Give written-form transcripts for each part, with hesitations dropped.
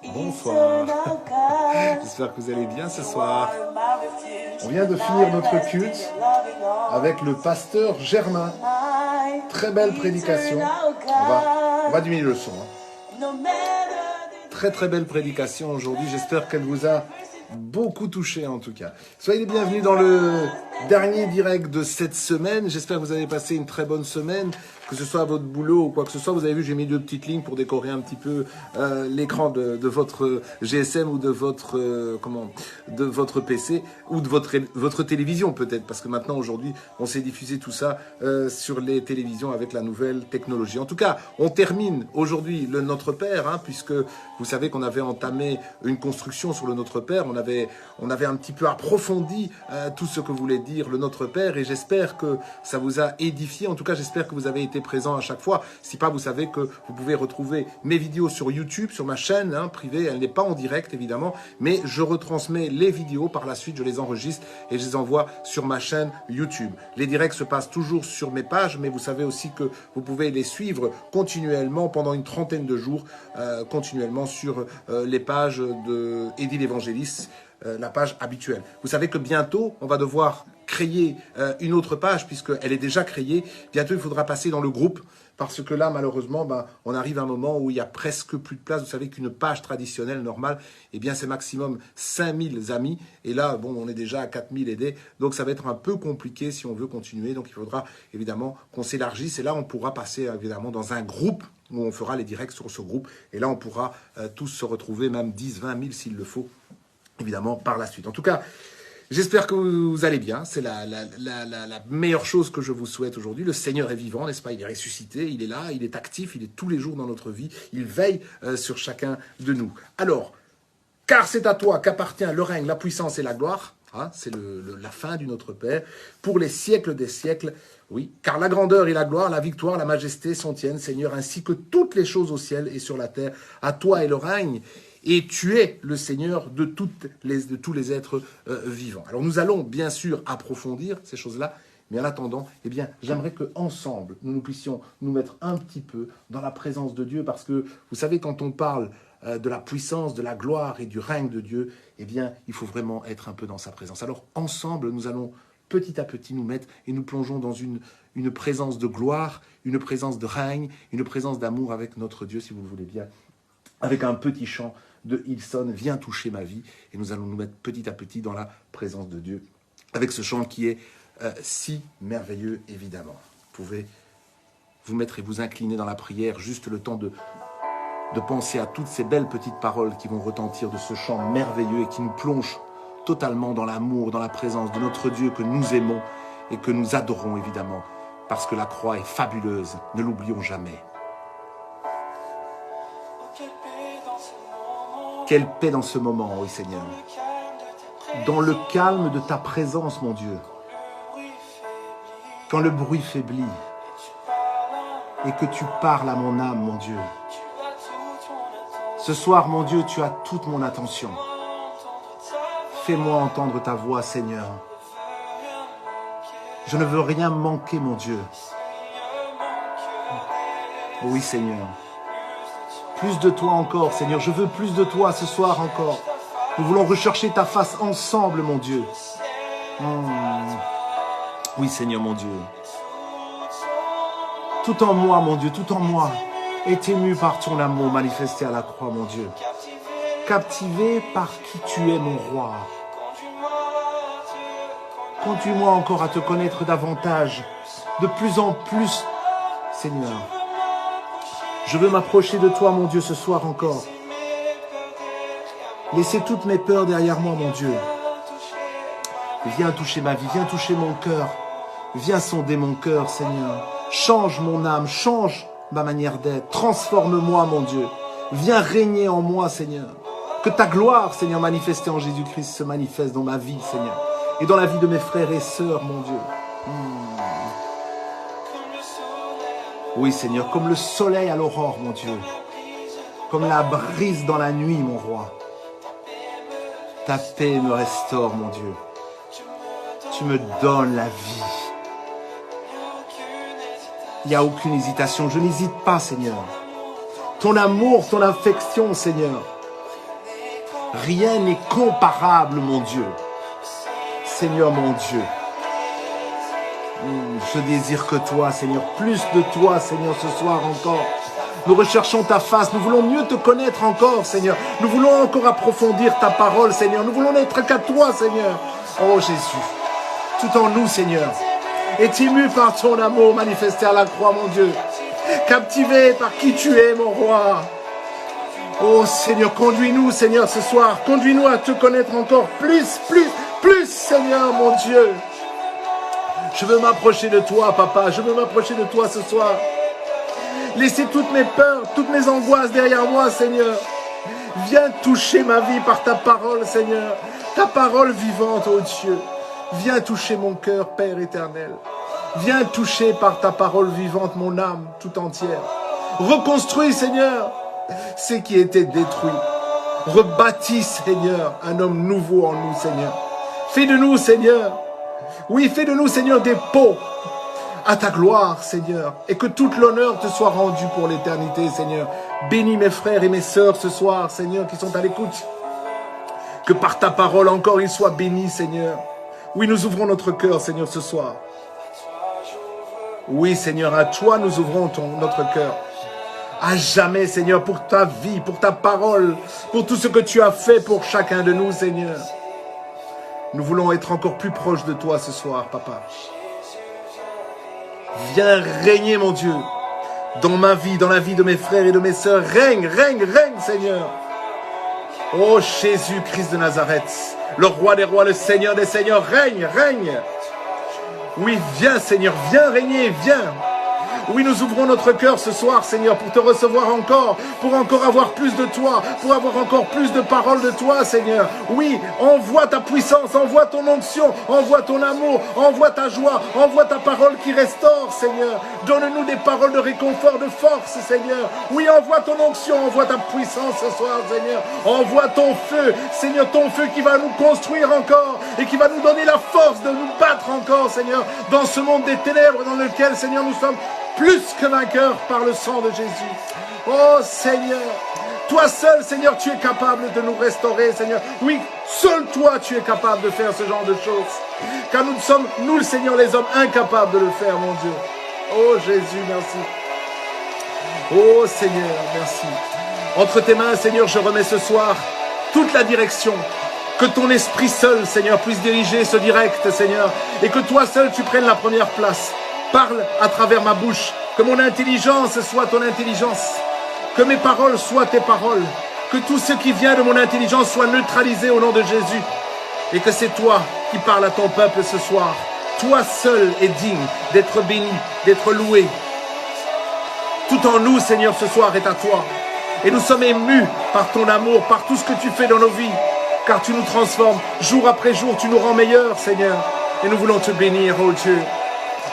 Bonsoir. J'espère que vous allez bien ce soir. On vient de finir notre culte avec le pasteur Germain. Très belle prédication. On va diminuer le son. Très belle prédication aujourd'hui. J'espère qu'elle vous a beaucoup touché en tout cas. Soyez les bienvenus dans le dernier direct de cette semaine. J'espère que vous avez passé une très bonne semaine, que ce soit à votre boulot ou quoi que ce soit. Vous avez vu, j'ai mis deux petites lignes pour décorer un petit peu l'écran de votre GSM ou de votre PC ou de votre télévision peut-être, parce que maintenant aujourd'hui on s'est diffusé tout ça sur les télévisions avec la nouvelle technologie. En tout cas, on termine aujourd'hui le Notre Père, puisque vous savez qu'on avait entamé une construction sur le Notre Père. On avait un petit peu approfondi tout ce que voulait dire le Notre Père, et j'espère que ça vous a édifié. En tout cas, j'espère que vous avez été présents à chaque fois. Si pas, vous savez que vous pouvez retrouver mes vidéos sur YouTube, sur ma chaîne privée. Elle n'est pas en direct, évidemment, mais je retransmets les vidéos par la suite, je les enregistre et je les envoie sur ma chaîne YouTube. Les directs se passent toujours sur mes pages, mais vous savez aussi que vous pouvez les suivre continuellement pendant une trentaine de jours, continuellement sur les pages de Eddie l'Évangéliste, la page habituelle. Vous savez que bientôt, on va devoir créer une autre page, puisqu'elle est déjà créée. Bientôt, il faudra passer dans le groupe, parce que là, malheureusement, on arrive à un moment où il y a presque plus de place. Vous savez qu'une page traditionnelle, normale, eh bien, c'est maximum 5000 amis. Et là, on est déjà à 4000 aidés. Donc, ça va être un peu compliqué si on veut continuer. Donc, il faudra évidemment qu'on s'élargisse. Et là, on pourra passer évidemment dans un groupe où on fera les directs sur ce groupe. Et là, on pourra tous se retrouver, même 10, 20 000 s'il le faut, évidemment, par la suite. En tout cas, j'espère que vous allez bien. C'est la meilleure chose que je vous souhaite aujourd'hui. Le Seigneur est vivant, n'est-ce pas? Il est ressuscité, il est là, il est actif, il est tous les jours dans notre vie. Il veille sur chacun de nous. Alors, car c'est à toi qu'appartient le règne, la puissance et la gloire. C'est la fin du Notre Père, pour les siècles des siècles. Oui, car la grandeur et la gloire, la victoire, la majesté sont tiennes, Seigneur, ainsi que toutes les choses au ciel et sur la terre. À toi est le règne. Et tu es le Seigneur de tous les êtres vivants. Alors nous allons bien sûr approfondir ces choses-là, mais en attendant, eh bien, j'aimerais qu'ensemble, nous puissions nous mettre un petit peu dans la présence de Dieu, parce que vous savez, quand on parle de la puissance, de la gloire et du règne de Dieu, eh bien, il faut vraiment être un peu dans sa présence. Alors ensemble, nous allons petit à petit nous mettre et nous plongeons dans une présence de gloire, une présence de règne, une présence d'amour avec notre Dieu, si vous le voulez bien, avec un petit chant de Hillsong, viens toucher ma vie, et nous allons nous mettre petit à petit dans la présence de Dieu, avec ce chant qui est si merveilleux, évidemment. Vous pouvez vous mettre et vous incliner dans la prière, juste le temps de penser à toutes ces belles petites paroles qui vont retentir de ce chant merveilleux et qui nous plongent totalement dans l'amour, dans la présence de notre Dieu que nous aimons et que nous adorons, évidemment, parce que la croix est fabuleuse, ne l'oublions jamais. Quelle paix dans ce moment, oui Seigneur. Dans le calme de ta présence, mon Dieu. Quand le bruit faiblit et que tu parles à mon âme, mon Dieu. Ce soir, mon Dieu, tu as toute mon attention. Fais-moi entendre ta voix, Seigneur. Je ne veux rien manquer, mon Dieu. Oui, Seigneur. Plus de toi encore, Seigneur. Je veux plus de toi ce soir encore. Nous voulons rechercher ta face ensemble, mon Dieu. Oui, Seigneur, mon Dieu. Tout en moi, mon Dieu, tout en moi, est ému par ton amour manifesté à la croix, mon Dieu. Captivé par qui tu es, mon roi. Conduis-moi encore à te connaître davantage, de plus en plus, Seigneur. Je veux m'approcher de toi, mon Dieu, ce soir encore. Laissez toutes mes peurs derrière moi, mon Dieu. Viens toucher ma vie, viens toucher mon cœur. Viens sonder mon cœur, Seigneur. Change mon âme, change ma manière d'être. Transforme-moi, mon Dieu. Viens régner en moi, Seigneur. Que ta gloire, Seigneur, manifestée en Jésus-Christ, se manifeste dans ma vie, Seigneur. Et dans la vie de mes frères et sœurs, mon Dieu. Oui, Seigneur, comme le soleil à l'aurore, mon Dieu. Comme la brise dans la nuit, mon roi. Ta paix me restaure, mon Dieu. Tu me donnes la vie. Il n'y a aucune hésitation. Je n'hésite pas, Seigneur. Ton amour, ton affection, Seigneur, Rien n'est comparable, mon Dieu. Seigneur, mon Dieu. Je désire que toi, Seigneur, plus de toi, Seigneur, ce soir encore. Nous recherchons ta face, nous voulons mieux te connaître encore, Seigneur. Nous voulons encore approfondir ta parole, Seigneur. Nous voulons n'être qu'à toi, Seigneur. Oh Jésus, tout en nous, Seigneur, est ému par ton amour manifesté à la croix, mon Dieu. Captivé par qui tu es, mon roi. Oh Seigneur, conduis-nous, Seigneur, ce soir. Conduis-nous à te connaître encore plus, Seigneur, mon Dieu. Je veux m'approcher de toi, Papa. Je veux m'approcher de toi ce soir. Laissez toutes mes peurs, toutes mes angoisses derrière moi, Seigneur. Viens toucher ma vie par ta parole, Seigneur. Ta parole vivante, oh Dieu. Viens toucher mon cœur, Père éternel. Viens toucher par ta parole vivante mon âme tout entière. Reconstruis, Seigneur, ce qui était détruit. Rebâtis, Seigneur, un homme nouveau en nous, Seigneur. Fais de nous, Seigneur. Oui, fais de nous, Seigneur, des pots à ta gloire, Seigneur. Et que toute l'honneur te soit rendue pour l'éternité, Seigneur. Bénis mes frères et mes sœurs ce soir, Seigneur, qui sont à l'écoute. Que par ta parole encore, ils soient bénis, Seigneur. Oui, nous ouvrons notre cœur, Seigneur, ce soir. Oui, Seigneur, à toi nous ouvrons notre cœur. À jamais, Seigneur, pour ta vie, pour ta parole, pour tout ce que tu as fait pour chacun de nous, Seigneur. Nous voulons être encore plus proches de toi ce soir, Papa. Viens régner, mon Dieu, dans ma vie, dans la vie de mes frères et de mes sœurs. Règne, règne, règne, Seigneur. Oh Jésus-Christ de Nazareth, le roi des rois, le Seigneur des seigneurs, règne, règne. Oui, viens, Seigneur, viens régner, viens. Oui, nous ouvrons notre cœur ce soir, Seigneur, pour te recevoir encore, pour encore avoir plus de toi, pour avoir encore plus de paroles de toi, Seigneur. Oui, envoie ta puissance, envoie ton onction, envoie ton amour, envoie ta joie, envoie ta parole qui restaure, Seigneur. Donne-nous des paroles de réconfort, de force, Seigneur. Oui, envoie ton onction, envoie ta puissance ce soir, Seigneur. Envoie ton feu, Seigneur, ton feu qui va nous construire encore et qui va nous donner la force de nous battre encore, Seigneur, dans ce monde des ténèbres dans lequel, Seigneur, nous sommes plus que vainqueur par le sang de Jésus. Oh Seigneur, toi seul, Seigneur, tu es capable de nous restaurer, Seigneur. Oui, seul toi, tu es capable de faire ce genre de choses. Car nous sommes, nous, le Seigneur, les hommes, incapables de le faire, mon Dieu. Oh Jésus, merci. Oh Seigneur, merci. Entre tes mains, Seigneur, je remets ce soir toute la direction. Que ton esprit seul, Seigneur, puisse diriger ce direct, Seigneur. Et que toi seul, tu prennes la première place. Parle à travers ma bouche, que mon intelligence soit ton intelligence, que mes paroles soient tes paroles, que tout ce qui vient de mon intelligence soit neutralisé au nom de Jésus, et que c'est toi qui parles à ton peuple ce soir. Toi seul est digne d'être béni, d'être loué. Tout en nous, Seigneur, ce soir est à toi, et nous sommes émus par ton amour, par tout ce que tu fais dans nos vies, car tu nous transformes, jour après jour, tu nous rends meilleurs, Seigneur, et nous voulons te bénir, oh Dieu.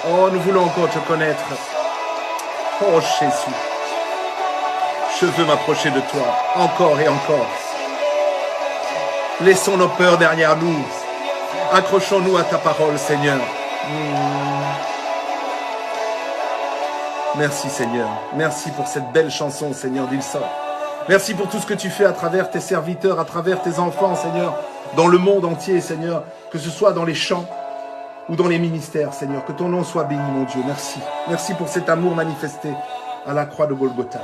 Oh, nous voulons encore te connaître. Oh, Jésus. Je veux m'approcher de toi, encore et encore. Laissons nos peurs derrière nous. Accrochons-nous à ta parole, Seigneur. Merci, Seigneur. Merci pour cette belle chanson, Seigneur d'Ilson. Merci pour tout ce que tu fais à travers tes serviteurs, à travers tes enfants, Seigneur, dans le monde entier, Seigneur, que ce soit dans les champs ou dans les ministères, Seigneur. Que ton nom soit béni, mon Dieu. Merci. Merci pour cet amour manifesté à la croix de Golgotha.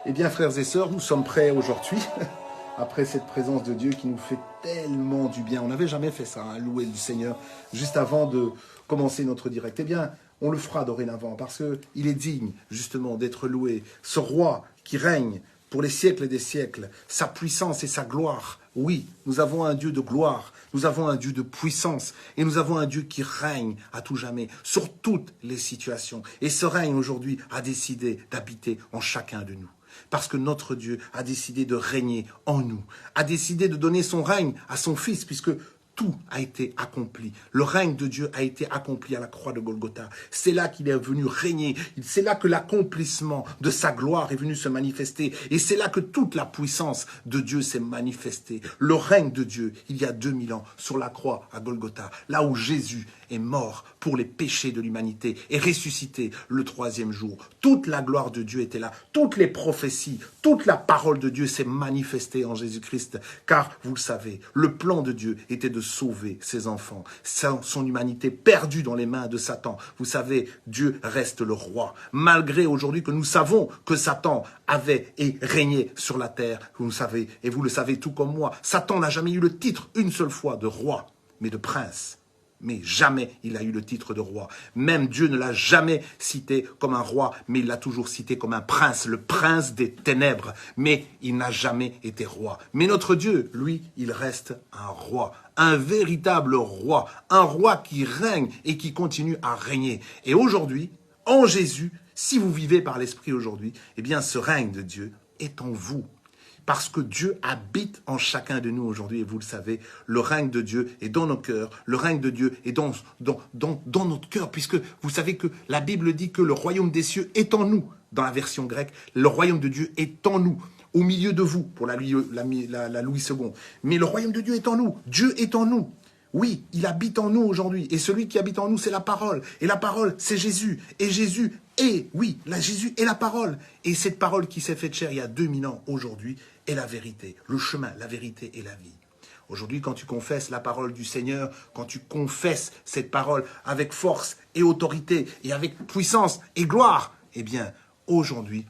Eh bien, frères et sœurs, nous sommes prêts aujourd'hui, après cette présence de Dieu qui nous fait tellement du bien. On n'avait jamais fait ça, hein, louer du Seigneur, juste avant de commencer notre direct. Eh bien, on le fera dorénavant, parce qu'il est digne, justement, d'être loué. Ce roi qui règne pour les siècles des siècles, sa puissance et sa gloire. Oui, nous avons un Dieu de gloire, nous avons un Dieu de puissance, et nous avons un Dieu qui règne à tout jamais, sur toutes les situations. Et ce règne aujourd'hui a décidé d'habiter en chacun de nous. Parce que notre Dieu a décidé de régner en nous, a décidé de donner son règne à son Fils, puisque tout a été accompli. Le règne de Dieu a été accompli à la croix de Golgotha. C'est là qu'il est venu régner. C'est là que l'accomplissement de sa gloire est venu se manifester. Et c'est là que toute la puissance de Dieu s'est manifestée. Le règne de Dieu, il y a 2000 ans, sur la croix à Golgotha, là où Jésus est mort pour les péchés de l'humanité et ressuscité le 3e jour. Toute la gloire de Dieu était là. Toutes les prophéties, toute la parole de Dieu s'est manifestée en Jésus-Christ. Car, vous le savez, le plan de Dieu était de sauver ses enfants, son humanité perdue dans les mains de Satan. Vous savez, Dieu reste le roi. Malgré aujourd'hui que nous savons que Satan avait et régnait sur la terre, vous le savez, et vous le savez tout comme moi, Satan n'a jamais eu le titre une seule fois de roi, mais de prince. Mais jamais il a eu le titre de roi. Même Dieu ne l'a jamais cité comme un roi, mais il l'a toujours cité comme un prince, le prince des ténèbres. Mais il n'a jamais été roi. Mais notre Dieu, lui, il reste un roi, un véritable roi, un roi qui règne et qui continue à régner. Et aujourd'hui, en Jésus, si vous vivez par l'Esprit aujourd'hui, eh bien ce règne de Dieu est en vous. Parce que Dieu habite en chacun de nous aujourd'hui, et vous le savez, le règne de Dieu est dans nos cœurs, le règne de Dieu est dans notre cœur, puisque vous savez que la Bible dit que le royaume des cieux est en nous, dans la version grecque, le royaume de Dieu est en nous, au milieu de vous, pour la Louis II. Mais le royaume de Dieu est en nous, Dieu est en nous. Oui, il habite en nous aujourd'hui, et celui qui habite en nous, c'est la parole. Et la parole, c'est Jésus. Et Jésus est, oui, Jésus est la parole. Et cette parole qui s'est faite chair il y a 2000 ans, aujourd'hui, est la vérité, le chemin, la vérité et la vie. Aujourd'hui, quand tu confesses la parole du Seigneur, quand tu confesses cette parole avec force et autorité, et avec puissance et gloire, eh bien, aujourd'hui,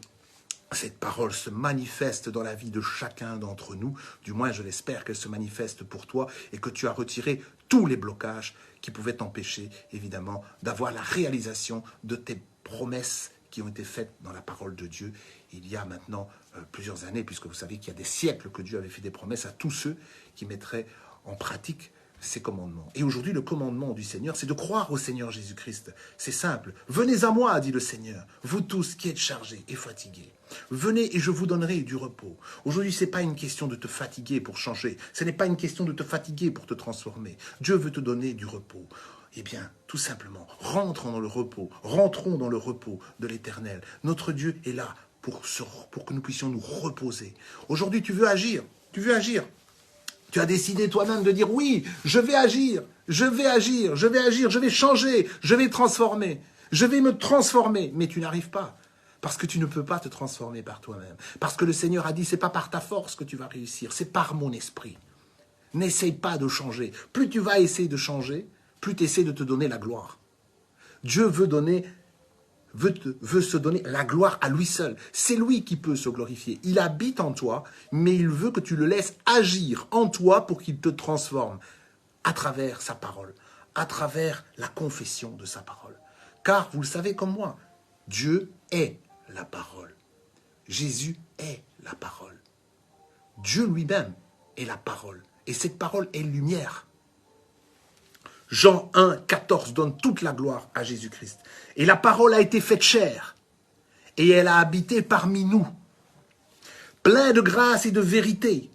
cette parole se manifeste dans la vie de chacun d'entre nous. Du moins, je l'espère qu'elle se manifeste pour toi et que tu as retiré tous les blocages qui pouvaient t'empêcher, évidemment, d'avoir la réalisation de tes promesses qui ont été faites dans la parole de Dieu il y a maintenant plusieurs années, puisque vous savez qu'il y a des siècles que Dieu avait fait des promesses à tous ceux qui mettraient en pratique ses commandements. Et aujourd'hui, le commandement du Seigneur, c'est de croire au Seigneur Jésus-Christ. C'est simple. Venez à moi, dit le Seigneur, vous tous qui êtes chargés et fatigués. Venez et je vous donnerai du repos. Aujourd'hui, ce n'est pas une question de te fatiguer pour changer. Ce n'est pas une question de te fatiguer pour te transformer. Dieu veut te donner du repos. Eh bien, tout simplement, rentrons dans le repos. Rentrons dans le repos de l'Éternel. Notre Dieu est là pour que nous puissions nous reposer. Aujourd'hui, tu veux agir. Tu veux agir. Tu as décidé toi-même de dire oui, je vais agir, je vais agir, je vais agir, je vais changer, je vais transformer, je vais me transformer. Mais tu n'arrives pas parce que tu ne peux pas te transformer par toi-même. Parce que le Seigneur a dit, c'est pas par ta force que tu vas réussir, c'est par mon esprit. N'essaye pas de changer. Plus tu vas essayer de changer, plus tu essaies de te donner la gloire. Dieu veut se donner la gloire à lui seul. C'est lui qui peut se glorifier. Il habite en toi, mais il veut que tu le laisses agir en toi pour qu'il te transforme à travers sa parole, à travers la confession de sa parole. Car, vous le savez comme moi, Dieu est la parole. Jésus est la parole. Dieu lui-même est la parole. Et cette parole est lumière. Jean 1, 14 donne toute la gloire à Jésus-Christ. Et la parole a été faite chair. Et elle a habité parmi nous. Plein de grâce et de vérité.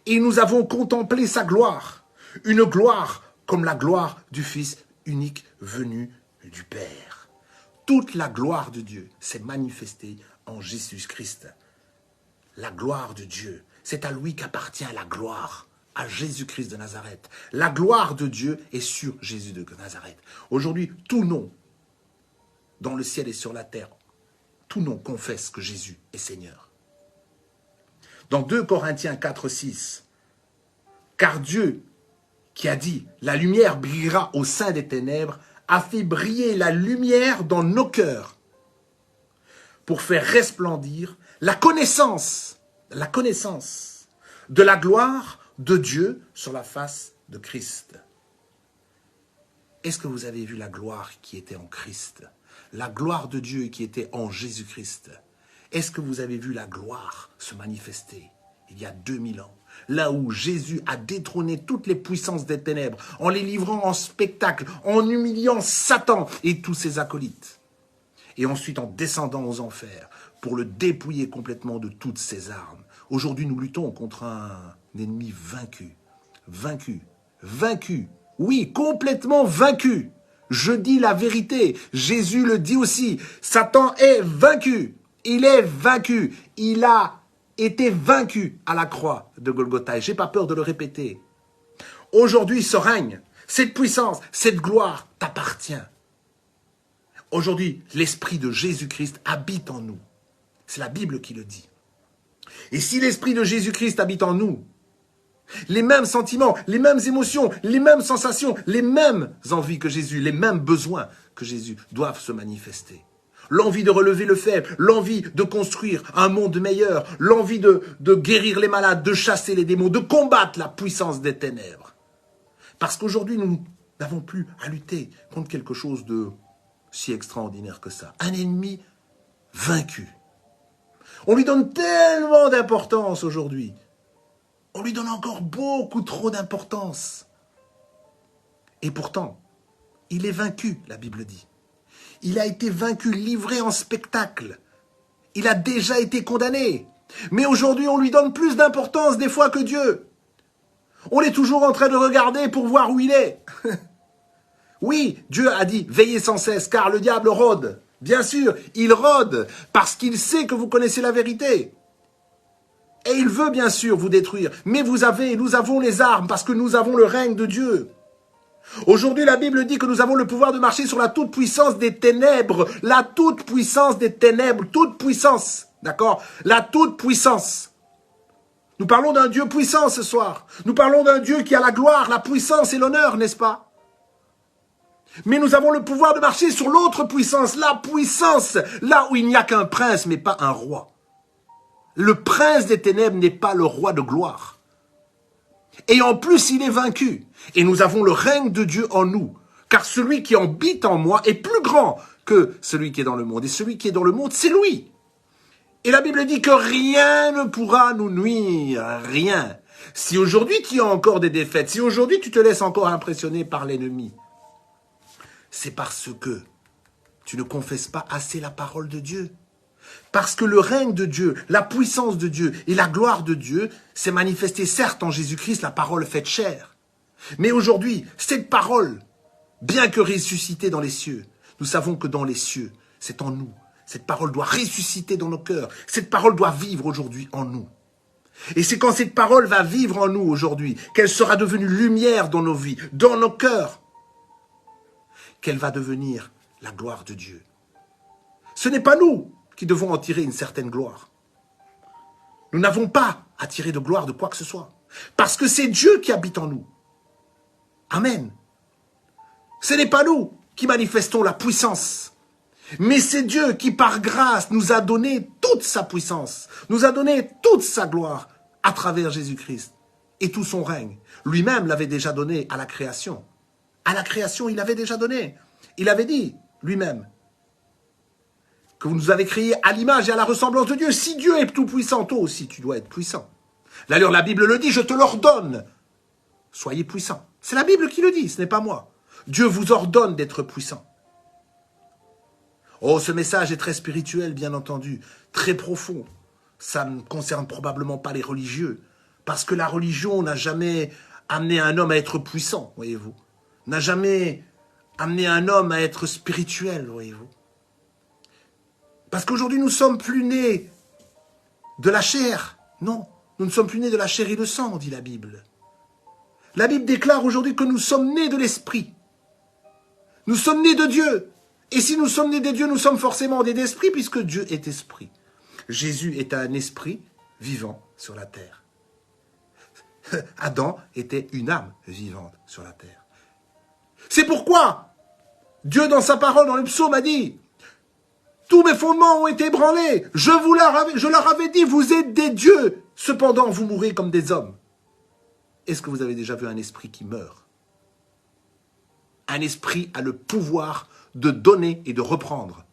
Et nous avons contemplé sa gloire. Une gloire comme la gloire du Fils unique venu du Père. Toute la gloire de Dieu s'est manifestée en Jésus-Christ. La gloire de Dieu, c'est à lui qu'appartient la gloire. À Jésus-Christ de Nazareth. La gloire de Dieu est sur Jésus de Nazareth. Aujourd'hui, tout nom, dans le ciel et sur la terre, tout nom confesse que Jésus est Seigneur. Dans 2 Corinthiens 4, 6, car Dieu, qui a dit, la lumière brillera au sein des ténèbres, a fait briller la lumière dans nos cœurs pour faire resplendir la connaissance de la gloire de Dieu sur la face de Christ. Est-ce que vous avez vu la gloire qui était en Christ? La gloire de Dieu qui était en Jésus-Christ. Est-ce que vous avez vu la gloire se manifester il y a 2000 ans? Là où Jésus a détrôné toutes les puissances des ténèbres, en les livrant en spectacle, en humiliant Satan et tous ses acolytes. Et ensuite en descendant aux enfers pour le dépouiller complètement de toutes ses armes. Aujourd'hui, nous luttons contre un ennemi vaincu, vaincu. Oui, complètement vaincu. Je dis la vérité. Jésus le dit aussi. Satan est vaincu. Il est vaincu. Il a été vaincu à la croix de Golgotha. Et j'ai pas peur de le répéter. Aujourd'hui, ce règne, cette puissance, cette gloire t'appartient. Aujourd'hui, l'esprit de Jésus-Christ habite en nous. C'est la Bible qui le dit. Et si l'esprit de Jésus-Christ habite en nous, les mêmes sentiments, les mêmes émotions, les mêmes sensations, les mêmes envies que Jésus, les mêmes besoins que Jésus doivent se manifester. L'envie de relever le faible, l'envie de construire un monde meilleur, l'envie de guérir les malades, de chasser les démons, de combattre la puissance des ténèbres. Parce qu'aujourd'hui, nous n'avons plus à lutter contre quelque chose de si extraordinaire que ça. Un ennemi vaincu. On lui donne tellement d'importance aujourd'hui. On lui donne encore beaucoup trop d'importance. Et pourtant, il est vaincu, la Bible dit. Il a été vaincu, livré en spectacle. Il a déjà été condamné. Mais aujourd'hui, on lui donne plus d'importance des fois que Dieu. On est toujours en train de regarder pour voir où il est. Oui, Dieu a dit, veillez sans cesse, car le diable rôde. Bien sûr, il rôde, parce qu'il sait que vous connaissez la vérité. Et il veut bien sûr vous détruire. Mais nous avons les armes, parce que nous avons le règne de Dieu. Aujourd'hui, la Bible dit que nous avons le pouvoir de marcher sur la toute-puissance des ténèbres. La toute-puissance des ténèbres, toute puissance. D'accord? La toute-puissance. Nous parlons d'un Dieu puissant ce soir. Nous parlons d'un Dieu qui a la gloire, la puissance et l'honneur, n'est-ce pas? Mais nous avons le pouvoir de marcher sur l'autre puissance, la puissance, là où il n'y a qu'un prince, mais pas un roi. Le prince des ténèbres n'est pas le roi de gloire. Et en plus, il est vaincu. Et nous avons le règne de Dieu en nous. Car celui qui habite en moi est plus grand que celui qui est dans le monde. Et celui qui est dans le monde, c'est lui. Et la Bible dit que rien ne pourra nous nuire. Rien. Si aujourd'hui tu as encore des défaites, si aujourd'hui tu te laisses encore impressionner par l'ennemi, c'est parce que tu ne confesses pas assez la parole de Dieu. Parce que le règne de Dieu, la puissance de Dieu et la gloire de Dieu s'est manifestée certes en Jésus-Christ, la parole faite chair. Mais aujourd'hui, cette parole, bien que ressuscitée dans les cieux, nous savons que dans les cieux, c'est en nous. Cette parole doit ressusciter dans nos cœurs. Cette parole doit vivre aujourd'hui en nous. Et c'est quand cette parole va vivre en nous aujourd'hui, qu'elle sera devenue lumière dans nos vies, dans nos cœurs, qu'elle va devenir la gloire de Dieu. Ce n'est pas nous qui devons en tirer une certaine gloire. Nous n'avons pas à tirer de gloire de quoi que ce soit. Parce que c'est Dieu qui habite en nous. Amen. Ce n'est pas nous qui manifestons la puissance. Mais c'est Dieu qui, par grâce, nous a donné toute sa puissance. Nous a donné toute sa gloire à travers Jésus-Christ. Et tout son règne. Lui-même l'avait déjà donné à la création. À la création, il l'avait déjà donné. Il avait dit, lui-même, que vous nous avez créés à l'image et à la ressemblance de Dieu. Si Dieu est tout puissant, toi aussi, tu dois être puissant. D'ailleurs, la Bible le dit, je te l'ordonne. Soyez puissants. C'est la Bible qui le dit, ce n'est pas moi. Dieu vous ordonne d'être puissant. Oh, ce message est très spirituel, bien entendu, très profond. Ça ne concerne probablement pas les religieux, parce que la religion n'a jamais amené un homme à être puissant, voyez-vous. N'a jamais amené un homme à être spirituel, voyez-vous. Parce qu'aujourd'hui, nous ne sommes plus nés de la chair. Non, nous ne sommes plus nés de la chair et le sang, dit la Bible. La Bible déclare aujourd'hui que nous sommes nés de l'esprit. Nous sommes nés de Dieu. Et si nous sommes nés de Dieu, nous sommes forcément nés d'esprit, puisque Dieu est esprit. Jésus est un esprit vivant sur la terre. Adam était une âme vivante sur la terre. C'est pourquoi Dieu, dans sa parole, dans le psaume, a dit « Tous mes fondements ont été ébranlés. Je leur avais dit, vous êtes des dieux. Cependant, vous mourrez comme des hommes. » Est-ce que vous avez déjà vu un esprit qui meurt? Un esprit a le pouvoir de donner et de reprendre.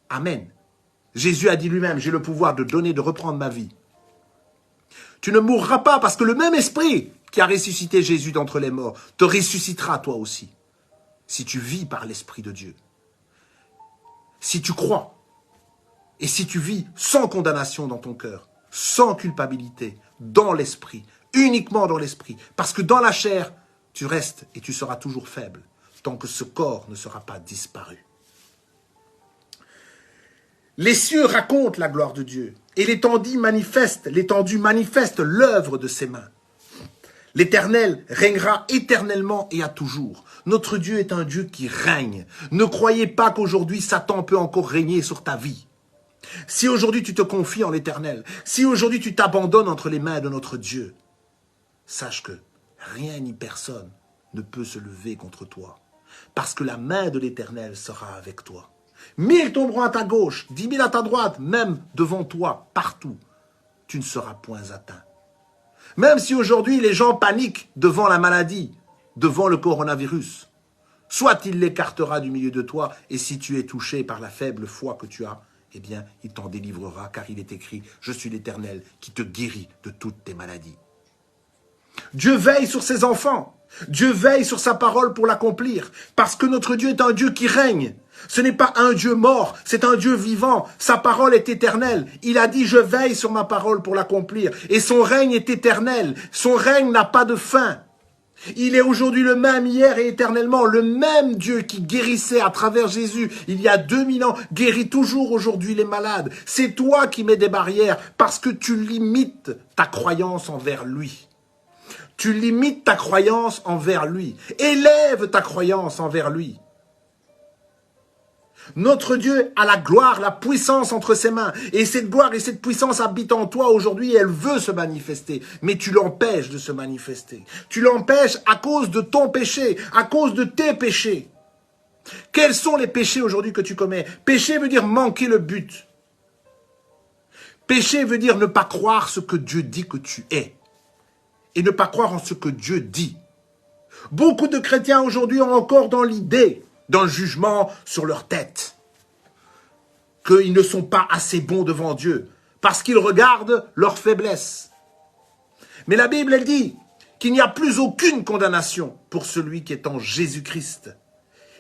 Amen. Jésus a dit lui-même, j'ai le pouvoir de donner, de reprendre ma vie. Tu ne mourras pas parce que le même esprit qui a ressuscité Jésus d'entre les morts te ressuscitera toi aussi. Si tu vis par l'Esprit de Dieu. Si tu crois. Et si tu vis sans condamnation dans ton cœur, sans culpabilité, dans l'Esprit, uniquement dans l'esprit. Parce que dans la chair, tu restes et tu seras toujours faible, tant que ce corps ne sera pas disparu. Les cieux racontent la gloire de Dieu, et l'étendue manifeste l'œuvre de ses mains. L'Éternel régnera éternellement et à toujours. Notre Dieu est un Dieu qui règne. Ne croyez pas qu'aujourd'hui Satan peut encore régner sur ta vie. Si aujourd'hui tu te confies en l'Éternel, si aujourd'hui tu t'abandonnes entre les mains de notre Dieu, sache que rien ni personne ne peut se lever contre toi, parce que la main de l'Éternel sera avec toi. 1000 tomberont à ta gauche, 10 000 à ta droite, même devant toi, partout. Tu ne seras point atteint. Même si aujourd'hui les gens paniquent devant la maladie, devant le coronavirus, soit il l'écartera du milieu de toi, et si tu es touché par la faible foi que tu as, eh bien, il t'en délivrera, car il est écrit, je suis l'Éternel qui te guérit de toutes tes maladies. Dieu veille sur ses enfants. Dieu veille sur sa parole pour l'accomplir, parce que notre Dieu est un Dieu qui règne. Ce n'est pas un Dieu mort, c'est un Dieu vivant. Sa parole est éternelle. Il a dit, je veille sur ma parole pour l'accomplir. Et son règne est éternel. Son règne n'a pas de fin. Il est aujourd'hui le même hier et éternellement. Le même Dieu qui guérissait à travers Jésus il y a 2000 ans, guérit toujours aujourd'hui les malades. C'est toi qui mets des barrières parce que tu limites ta croyance envers lui. Tu limites ta croyance envers lui. Élève ta croyance envers lui. Notre Dieu a la gloire, la puissance entre ses mains. Et cette gloire et cette puissance habitent en toi aujourd'hui et elle veut se manifester. Mais tu l'empêches de se manifester. Tu l'empêches à cause de ton péché, à cause de tes péchés. Quels sont les péchés aujourd'hui que tu commets? Péché veut dire manquer le but. Péché veut dire ne pas croire ce que Dieu dit que tu es. Et ne pas croire en ce que Dieu dit. Beaucoup de chrétiens aujourd'hui ont encore dans l'idée d'un jugement sur leur tête. Qu'ils ne sont pas assez bons devant Dieu. Parce qu'ils regardent leur faiblesse. Mais la Bible, elle dit qu'il n'y a plus aucune condamnation pour celui qui est en Jésus-Christ.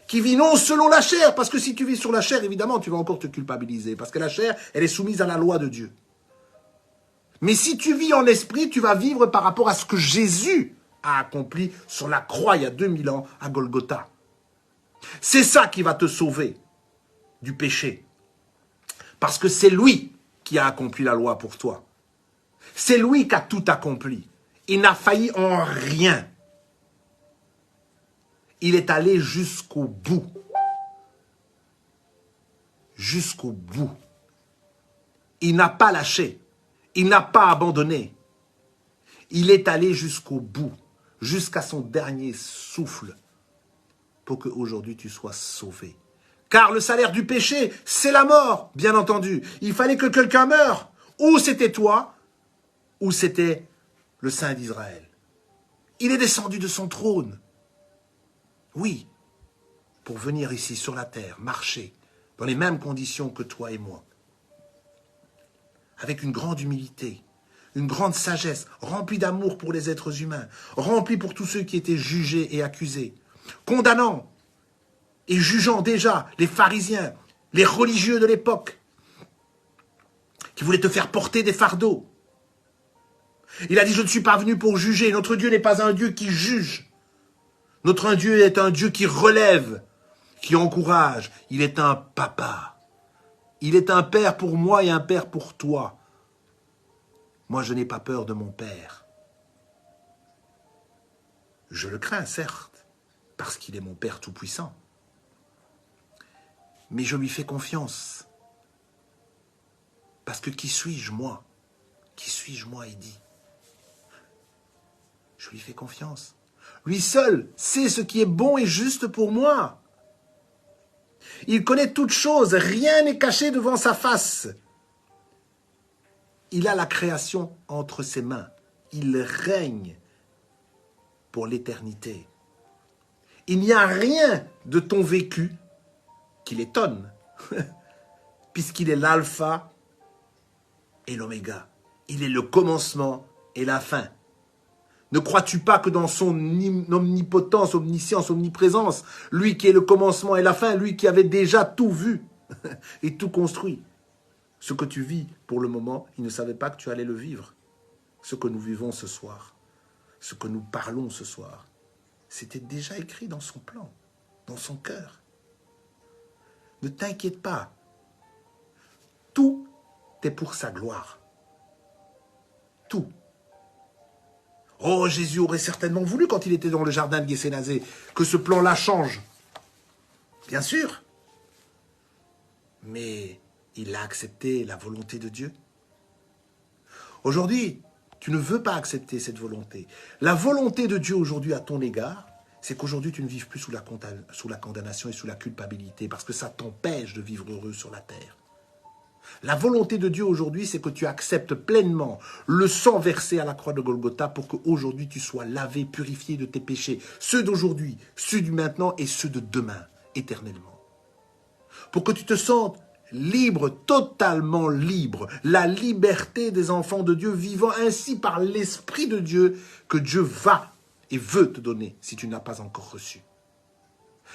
Qui vit non selon la chair. Parce que si tu vis sur la chair, évidemment, tu vas encore te culpabiliser. Parce que la chair, elle est soumise à la loi de Dieu. Mais si tu vis en esprit, tu vas vivre par rapport à ce que Jésus a accompli sur la croix il y a 2000 ans à Golgotha. C'est ça qui va te sauver du péché. Parce que c'est lui qui a accompli la loi pour toi. C'est lui qui a tout accompli. Il n'a failli en rien. Il est allé jusqu'au bout. Jusqu'au bout. Il n'a pas lâché. Il n'a pas abandonné. Il est allé jusqu'au bout, jusqu'à son dernier souffle, pour qu'aujourd'hui tu sois sauvé. Car le salaire du péché, c'est la mort, bien entendu. Il fallait que quelqu'un meure. Ou c'était toi, ou c'était le Saint d'Israël. Il est descendu de son trône. Oui, pour venir ici sur la terre, marcher dans les mêmes conditions que toi et moi. Avec une grande humilité, une grande sagesse, remplie d'amour pour les êtres humains, remplie pour tous ceux qui étaient jugés et accusés, condamnant et jugeant déjà les pharisiens, les religieux de l'époque, qui voulaient te faire porter des fardeaux. Il a dit, je ne suis pas venu pour juger. Notre Dieu n'est pas un Dieu qui juge. Notre Dieu est un Dieu qui relève, qui encourage. Il est un papa. Il est un père pour moi et un père pour toi. Moi, je n'ai pas peur de mon père. Je le crains, certes, parce qu'il est mon père tout-puissant. Mais je lui fais confiance. Parce que qui suis-je, moi? Qui suis-je, moi, il dit. Je lui fais confiance. Lui seul sait ce qui est bon et juste pour moi. Il connaît toutes choses, rien n'est caché devant sa face. Il a la création entre ses mains. Il règne pour l'éternité. Il n'y a rien de ton vécu qui l'étonne, puisqu'il est l'alpha et l'oméga. Il est le commencement et la fin. Ne crois-tu pas que dans son omnipotence, omniscience, omniprésence, lui qui est le commencement et la fin, lui qui avait déjà tout vu et tout construit, ce que tu vis pour le moment, il ne savait pas que tu allais le vivre, ce que nous vivons ce soir. ce que nous parlons ce soir, c'était déjà écrit dans son plan, dans son cœur. Ne t'inquiète pas. Tout est pour sa gloire. Tout. Oh, Jésus aurait certainement voulu, quand il était dans le jardin de Gethsémani, que ce plan-là change. Bien sûr. Mais il a accepté la volonté de Dieu. Aujourd'hui, tu ne veux pas accepter cette volonté. La volonté de Dieu aujourd'hui à ton égard, c'est qu'aujourd'hui tu ne vives plus sous la condamnation et sous la culpabilité, parce que ça t'empêche de vivre heureux sur la terre. La volonté de Dieu aujourd'hui, c'est que tu acceptes pleinement le sang versé à la croix de Golgotha pour qu'aujourd'hui tu sois lavé, purifié de tes péchés, ceux d'aujourd'hui, ceux du maintenant et ceux de demain, éternellement. Pour que tu te sentes libre, totalement libre, la liberté des enfants de Dieu, vivant ainsi par l'Esprit de Dieu que Dieu va et veut te donner si tu n'as pas encore reçu.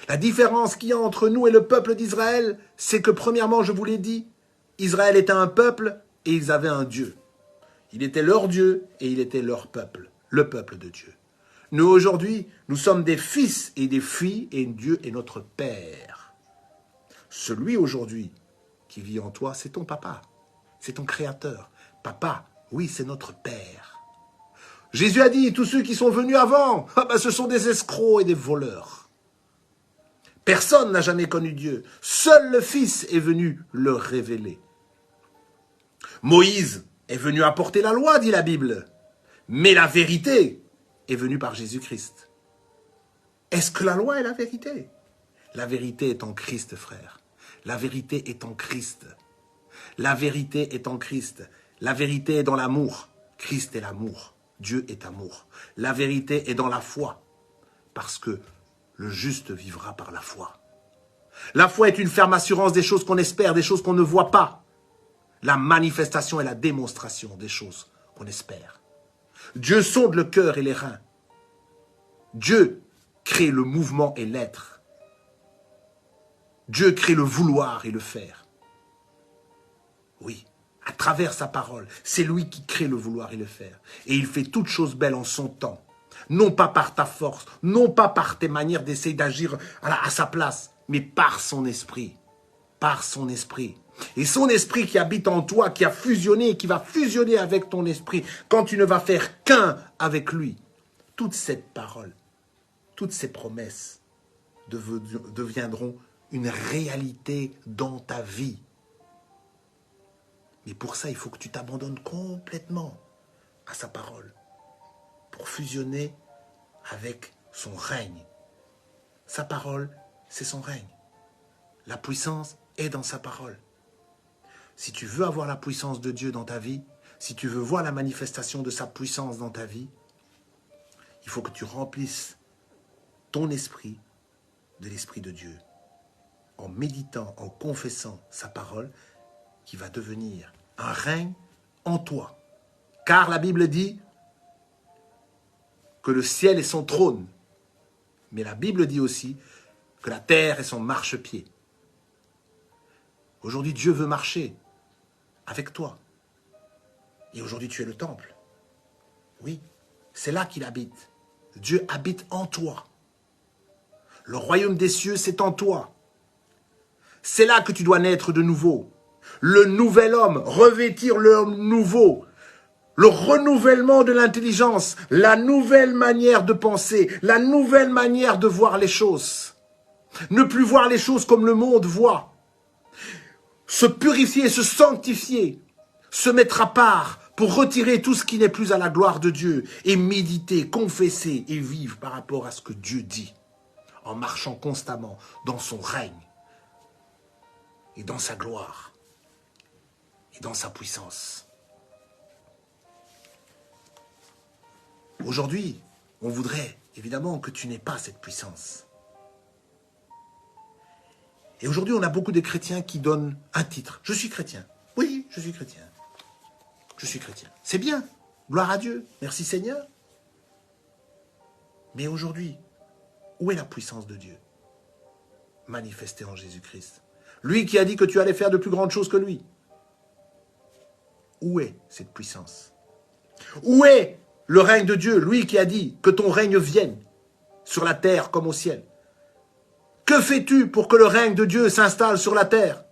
La différence qu'il y a entre nous et le peuple d'Israël, c'est que premièrement, je vous l'ai dit, Israël était un peuple et ils avaient un Dieu. Il était leur Dieu et il était leur peuple, le peuple de Dieu. Nous aujourd'hui, nous sommes des fils et des filles et Dieu est notre Père. Celui aujourd'hui qui vit en toi, c'est ton papa, c'est ton créateur. Papa, oui, c'est notre Père. Jésus a dit, tous ceux qui sont venus avant, ce sont des escrocs et des voleurs. Personne n'a jamais connu Dieu. Seul le Fils est venu le révéler. Moïse est venu apporter la loi, dit la Bible. Mais la vérité est venue par Jésus-Christ. Est-ce que la loi est la vérité? La vérité est en Christ, frère. La vérité est en Christ. La vérité est en Christ. La vérité est dans l'amour. Christ est l'amour. Dieu est amour. La vérité est dans la foi. Parce que le juste vivra par la foi. La foi est une ferme assurance des choses qu'on espère, des choses qu'on ne voit pas. La manifestation et la démonstration des choses qu'on espère. Dieu sonde le cœur et les reins. Dieu crée le mouvement et l'être. Dieu crée le vouloir et le faire. Oui, à travers sa parole, c'est lui qui crée le vouloir et le faire. Et il fait toutes choses belles en son temps. Non pas par ta force, non pas par tes manières d'essayer d'agir à sa place, mais par son esprit. Par son esprit. Et son esprit qui habite en toi, qui a fusionné et qui va fusionner avec ton esprit, quand tu ne vas faire qu'un avec lui, toute cette parole, toutes ces promesses deviendront une réalité dans ta vie. Mais pour ça, il faut que tu t'abandonnes complètement à sa parole, pour fusionner avec son règne. Sa parole, c'est son règne. La puissance est dans sa parole. Si tu veux avoir la puissance de Dieu dans ta vie, si tu veux voir la manifestation de sa puissance dans ta vie, il faut que tu remplisses ton esprit de l'Esprit de Dieu, en méditant, en confessant sa parole, qui va devenir un règne en toi. Car la Bible dit que le ciel est son trône, mais la Bible dit aussi que la terre est son marchepied. Aujourd'hui, Dieu veut marcher avec toi. Et aujourd'hui, tu es le temple. Oui, c'est là qu'il habite. Dieu habite en toi. Le royaume des cieux, c'est en toi. C'est là que tu dois naître de nouveau. Le nouvel homme, revêtir l'homme nouveau. Le renouvellement de l'intelligence, la nouvelle manière de penser, la nouvelle manière de voir les choses. Ne plus voir les choses comme le monde voit. Se purifier, se sanctifier, se mettre à part pour retirer tout ce qui n'est plus à la gloire de Dieu et méditer, confesser et vivre par rapport à ce que Dieu dit, en marchant constamment dans son règne et dans sa gloire et dans sa puissance. Aujourd'hui, on voudrait évidemment que tu n'aies pas cette puissance. Et aujourd'hui, on a beaucoup de chrétiens qui donnent un titre. Je suis chrétien. Oui, je suis chrétien. Je suis chrétien. C'est bien. Gloire à Dieu. Merci Seigneur. Mais aujourd'hui, où est la puissance de Dieu manifestée en Jésus-Christ? Lui qui a dit que tu allais faire de plus grandes choses que lui. Où est cette puissance? Où est le règne de Dieu, lui qui a dit que ton règne vienne sur la terre comme au ciel. Que fais-tu pour que le règne de Dieu s'installe sur la terre?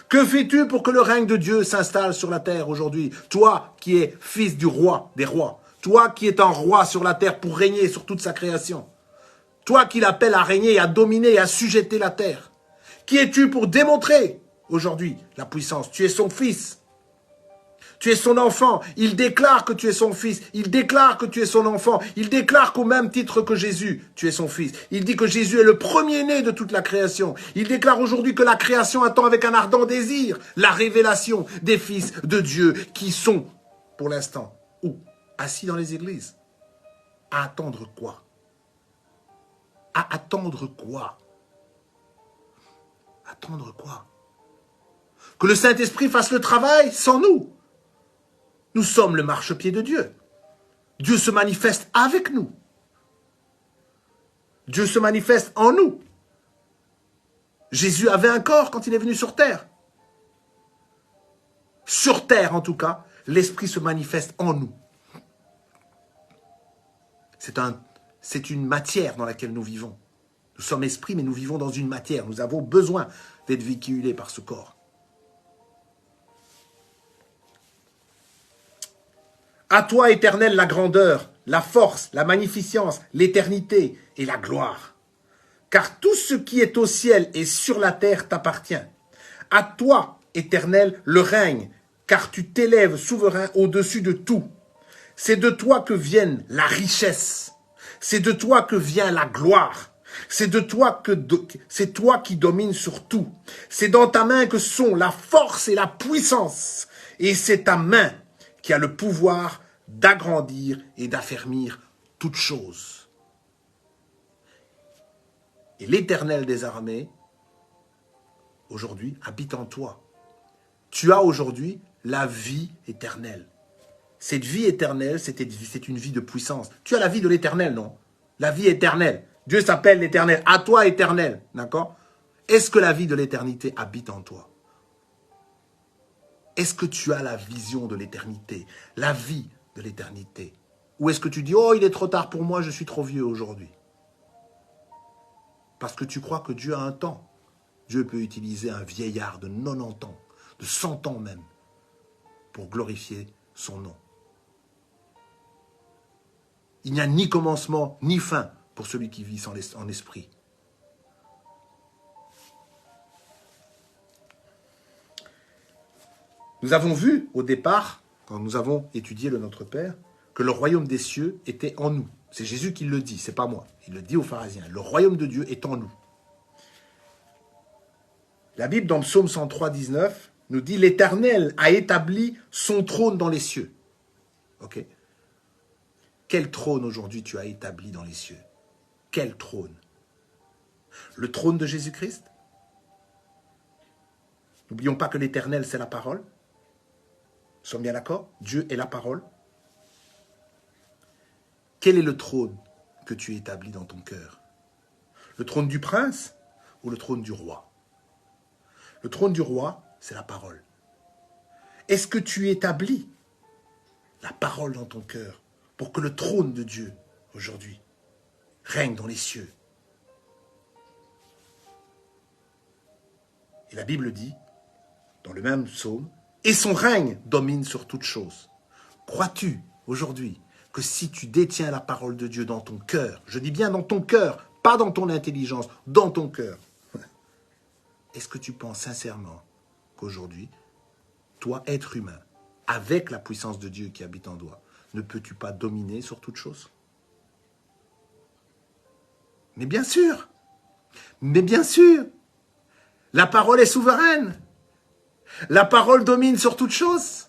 Que fais-tu pour que le règne de Dieu s'installe sur la terre aujourd'hui? Toi qui es fils du roi des rois, toi qui es un roi sur la terre pour régner sur toute sa création, toi qui l'appelles à régner, à dominer et à assujetter la terre, qui es-tu pour démontrer aujourd'hui la puissance? Tu es son fils. Tu es son enfant. Il déclare que tu es son fils. Il déclare que tu es son enfant. Il déclare qu'au même titre que Jésus, tu es son fils. Il dit que Jésus est le premier-né de toute la création. Il déclare aujourd'hui que la création attend avec un ardent désir la révélation des fils de Dieu qui sont, pour l'instant, où? Assis dans les églises. À attendre quoi? À attendre quoi? Attendre quoi? Que le Saint-Esprit fasse le travail sans nous. Nous sommes le marchepied de Dieu. Dieu se manifeste avec nous. Dieu se manifeste en nous. Jésus avait un corps quand il est venu sur terre. Sur terre, en tout cas, l'Esprit se manifeste en nous. C'est une matière dans laquelle nous vivons. Nous sommes esprits, mais nous vivons dans une matière. Nous avons besoin d'être véhiculés par ce corps. À toi, Éternel, la grandeur, la force, la magnificence, l'éternité et la gloire. Car tout ce qui est au ciel et sur la terre t'appartient. À toi, Éternel, le règne, car tu t'élèves souverain au-dessus de tout. C'est de toi que vienne la richesse. C'est de toi que vient la gloire. C'est toi qui domines sur tout. C'est dans ta main que sont la force et la puissance. Et c'est ta main qui a le pouvoir d'agrandir et d'affermir toutes choses. Et l'Éternel des armées, aujourd'hui, habite en toi. Tu as aujourd'hui la vie éternelle. Cette vie éternelle, c'est une vie de puissance. Tu as la vie de l'Éternel, non? La vie éternelle. Dieu s'appelle l'Éternel. À toi, Éternel. D'accord? Est-ce que la vie de l'éternité habite en toi? Est-ce que tu as la vision de l'éternité, la vie de l'éternité? Ou est-ce que tu dis, oh, il est trop tard pour moi, je suis trop vieux aujourd'hui? Parce que tu crois que Dieu a un temps. Dieu peut utiliser un vieillard de 90 ans, de 100 ans même, pour glorifier son nom. Il n'y a ni commencement, ni fin pour celui qui vit en esprit. Nous avons vu au départ, quand nous avons étudié le Notre Père, que le royaume des cieux était en nous. C'est Jésus qui le dit, c'est pas moi. Il le dit aux pharisiens. Le royaume de Dieu est en nous. La Bible, dans le psaume 103, 19, nous dit « L'Éternel a établi son trône dans les cieux. » Ok? Quel trône aujourd'hui tu as établi dans les cieux? Quel trône? Le trône de Jésus-Christ? N'oublions pas que l'Éternel, c'est la parole. Nous sommes bien d'accord? Dieu est la parole. Quel est le trône que tu établis dans ton cœur? Le trône du prince ou le trône du roi? Le trône du roi, c'est la parole. Est-ce que tu établis la parole dans ton cœur pour que le trône de Dieu, aujourd'hui, règne dans les cieux? Et la Bible dit, dans le même psaume, et son règne domine sur toutes choses. Crois-tu aujourd'hui que si tu détiens la parole de Dieu dans ton cœur, je dis bien dans ton cœur, pas dans ton intelligence, dans ton cœur, est-ce que tu penses sincèrement qu'aujourd'hui, toi, être humain, avec la puissance de Dieu qui habite en toi, ne peux-tu pas dominer sur toutes choses? Mais bien sûr, la parole est souveraine. La parole domine sur toutes choses.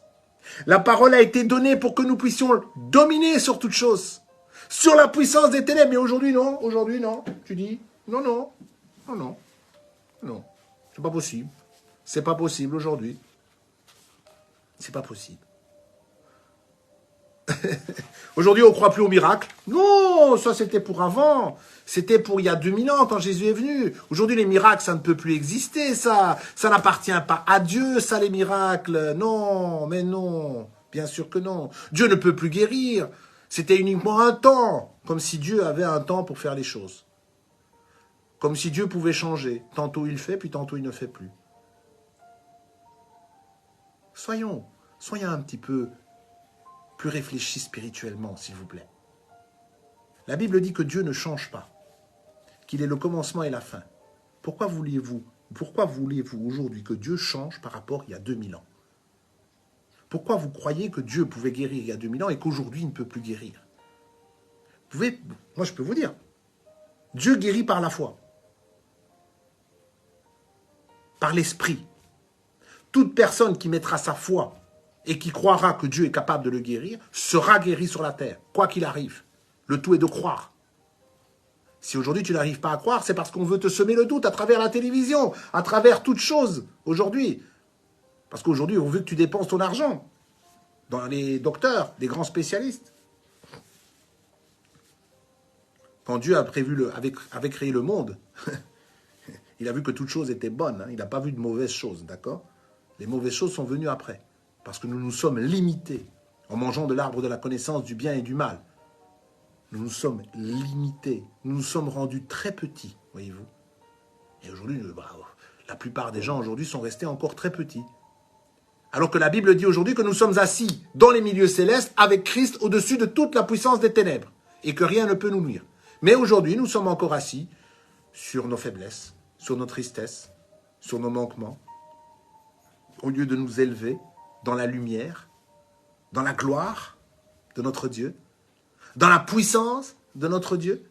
La parole a été donnée pour que nous puissions dominer sur toutes choses. Sur la puissance des ténèbres. Mais aujourd'hui, non. Tu dis, non. C'est pas possible. C'est pas possible aujourd'hui. C'est pas possible. Aujourd'hui, on ne croit plus au miracle. Non, ça c'était pour avant. C'était pour il y a 2000 ans quand Jésus est venu. Aujourd'hui, les miracles, ça ne peut plus exister, ça. Ça n'appartient pas à Dieu, ça, les miracles. Non, mais non. Bien sûr que non. Dieu ne peut plus guérir. C'était uniquement un temps, comme si Dieu avait un temps pour faire les choses. Comme si Dieu pouvait changer. Tantôt il fait, puis tantôt il ne fait plus. Soyons un petit peu plus réfléchis spirituellement, s'il vous plaît. La Bible dit que Dieu ne change pas, qu'il est le commencement et la fin. Pourquoi vouliez-vous aujourd'hui que Dieu change par rapport à il y a 2000 ans? Pourquoi vous croyez que Dieu pouvait guérir il y a 2000 ans et qu'aujourd'hui il ne peut plus guérir? Moi je peux vous dire, Dieu guérit par la foi, par l'esprit. Toute personne qui mettra sa foi et qui croira que Dieu est capable de le guérir sera guéri sur la terre, quoi qu'il arrive. Le tout est de croire. Si aujourd'hui tu n'arrives pas à croire, c'est parce qu'on veut te semer le doute à travers la télévision, à travers toutes choses aujourd'hui. Parce qu'aujourd'hui, on veut que tu dépenses ton argent dans les docteurs, des grands spécialistes. Quand Dieu avait créé le monde, il a vu que toute chose était bonne. Hein. Il n'a pas vu de mauvaises choses, d'accord? Les mauvaises choses sont venues après. Parce que nous nous sommes limités en mangeant de l'arbre de la connaissance du bien et du mal. Nous nous sommes limités. Nous nous sommes rendus très petits, voyez-vous. Et aujourd'hui, la plupart des gens aujourd'hui sont restés encore très petits. Alors que la Bible dit aujourd'hui que nous sommes assis dans les milieux célestes avec Christ au-dessus de toute la puissance des ténèbres et que rien ne peut nous nuire. Mais aujourd'hui, nous sommes encore assis sur nos faiblesses, sur nos tristesses, sur nos manquements, au lieu de nous élever dans la lumière, dans la gloire de notre Dieu, dans la puissance de notre Dieu.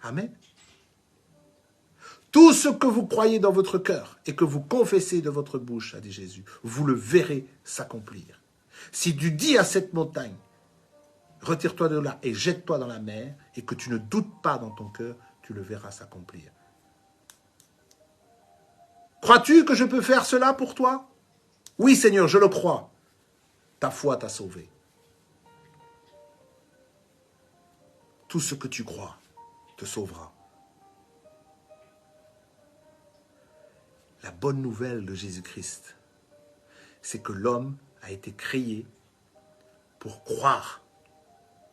Amen. Tout ce que vous croyez dans votre cœur et que vous confessez de votre bouche, a dit Jésus, vous le verrez s'accomplir. Si tu dis à cette montagne, retire-toi de là et jette-toi dans la mer, et que tu ne doutes pas dans ton cœur, tu le verras s'accomplir. Crois-tu que je peux faire cela pour toi? Oui, Seigneur, je le crois. Ta foi t'a sauvé. Tout ce que tu crois te sauvera. La bonne nouvelle de Jésus-Christ, c'est que l'homme a été créé pour croire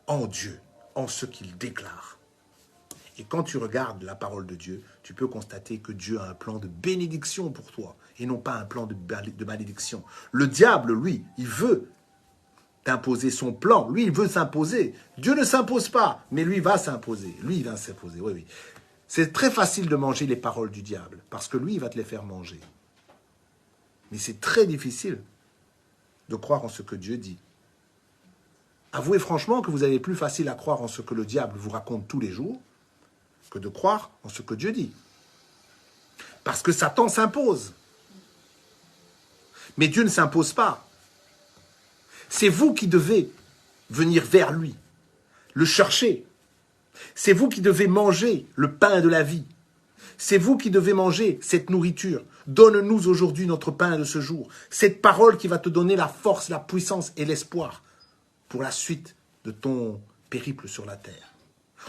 en Dieu, en ce qu'il déclare. Et quand tu regardes la parole de Dieu, tu peux constater que Dieu a un plan de bénédiction pour toi et non pas un plan de malédiction. Le diable, lui, il veut t'imposer son plan. Lui, il veut s'imposer. Dieu ne s'impose pas, mais lui va s'imposer. Lui, il va s'imposer, oui. C'est très facile de manger les paroles du diable, parce que lui, il va te les faire manger. Mais c'est très difficile de croire en ce que Dieu dit. Avouez franchement que vous avez plus facile à croire en ce que le diable vous raconte tous les jours que de croire en ce que Dieu dit. Parce que Satan s'impose. Mais Dieu ne s'impose pas. C'est vous qui devez venir vers lui, le chercher. C'est vous qui devez manger le pain de la vie. C'est vous qui devez manger cette nourriture. Donne-nous aujourd'hui notre pain de ce jour. Cette parole qui va te donner la force, la puissance et l'espoir pour la suite de ton périple sur la terre.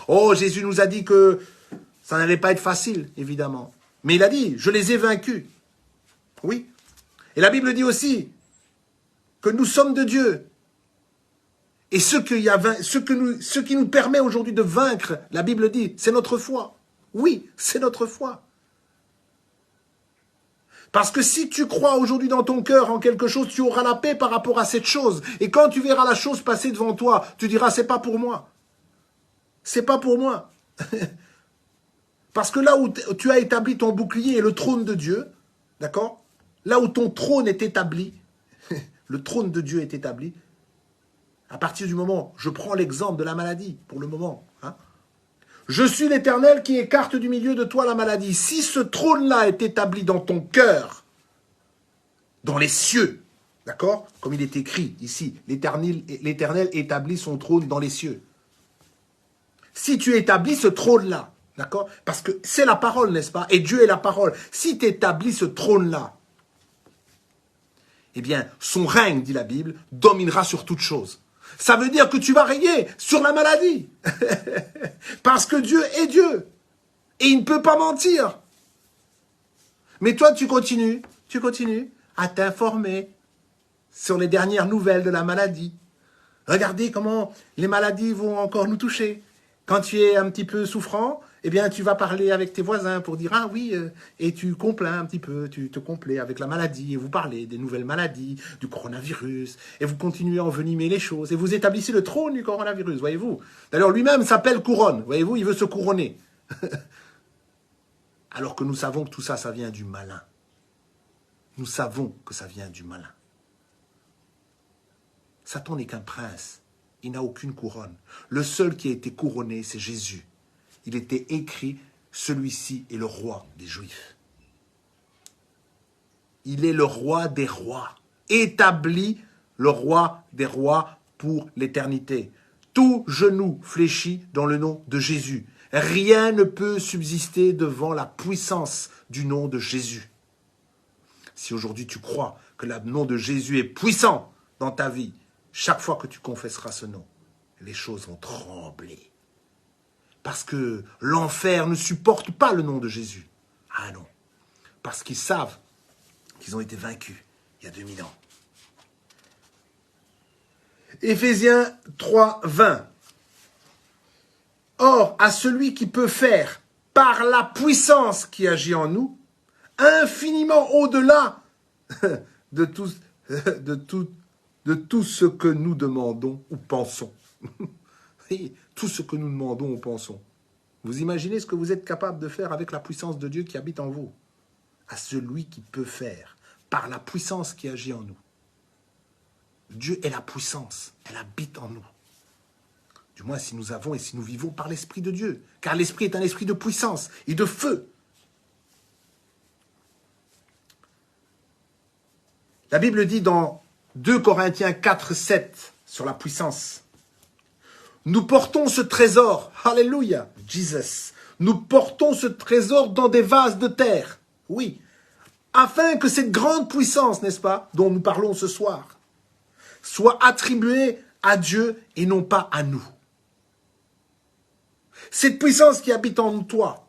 Oh, Jésus nous a dit que ça n'allait pas être facile, évidemment. Mais il a dit, je les ai vaincus. Oui. Et la Bible dit aussi que nous sommes de Dieu. Et ce qui nous permet aujourd'hui de vaincre, la Bible dit, c'est notre foi. Oui, c'est notre foi. Parce que si tu crois aujourd'hui dans ton cœur en quelque chose, tu auras la paix par rapport à cette chose. Et quand tu verras la chose passer devant toi, tu diras, c'est pas pour moi. C'est pas pour moi. Parce que là où tu as établi ton bouclier et le trône de Dieu, d'accord? Là où ton trône est établi, le trône de Dieu est établi, à partir du moment, je prends l'exemple de la maladie, pour le moment. Hein. Je suis l'Éternel qui écarte du milieu de toi la maladie. Si ce trône-là est établi dans ton cœur, dans les cieux, d'accord? Comme il est écrit ici, l'Éternel établit son trône dans les cieux. Si tu établis ce trône-là, d'accord? Parce que c'est la parole, n'est-ce pas? Et Dieu est la parole. Si tu établis ce trône-là, eh bien, son règne, dit la Bible, dominera sur toute chose. Ça veut dire que tu vas régner sur la maladie. Parce que Dieu est Dieu. Et il ne peut pas mentir. Mais toi, tu continues à t'informer. sur les dernières nouvelles de la maladie. Regardez comment les maladies vont encore nous toucher. Quand tu es un petit peu souffrant, eh bien, tu vas parler avec tes voisins pour dire « Ah oui », et tu complains un petit peu, tu te complais avec la maladie, et vous parlez des nouvelles maladies, du coronavirus, et vous continuez à envenimer les choses, et vous établissez le trône du coronavirus, voyez-vous. D'ailleurs, lui-même s'appelle couronne, voyez-vous, il veut se couronner. Alors que nous savons que tout ça, ça vient du malin. Nous savons que ça vient du malin. Satan n'est qu'un prince, il n'a aucune couronne. Le seul qui a été couronné, c'est Jésus. Il était écrit, celui-ci est le roi des Juifs. Il est le roi des rois, établi le roi des rois pour l'éternité. Tout genou fléchit dans le nom de Jésus. Rien ne peut subsister devant la puissance du nom de Jésus. Si aujourd'hui tu crois que le nom de Jésus est puissant dans ta vie, chaque fois que tu confesseras ce nom, les choses vont trembler. Parce que l'enfer ne supporte pas le nom de Jésus. Ah non. Parce qu'ils savent qu'ils ont été vaincus il y a 2000 ans. Éphésiens 3, 20. Or, à celui qui peut faire, par la puissance qui agit en nous, infiniment au-delà de tout ce que nous demandons ou pensons. Oui, tout ce que nous demandons ou pensons. Vous imaginez ce que vous êtes capable de faire avec la puissance de Dieu qui habite en vous? À celui qui peut faire, par la puissance qui agit en nous. Dieu est la puissance, elle habite en nous. Du moins si nous avons et si nous vivons par l'Esprit de Dieu. Car l'Esprit est un esprit de puissance et de feu. La Bible dit dans 2 Corinthiens 4, 7, sur la puissance. Nous portons ce trésor, alléluia, Jesus. Nous portons ce trésor dans des vases de terre, oui, afin que cette grande puissance, n'est-ce pas, dont nous parlons ce soir, soit attribuée à Dieu et non pas à nous. Cette puissance qui habite en toi,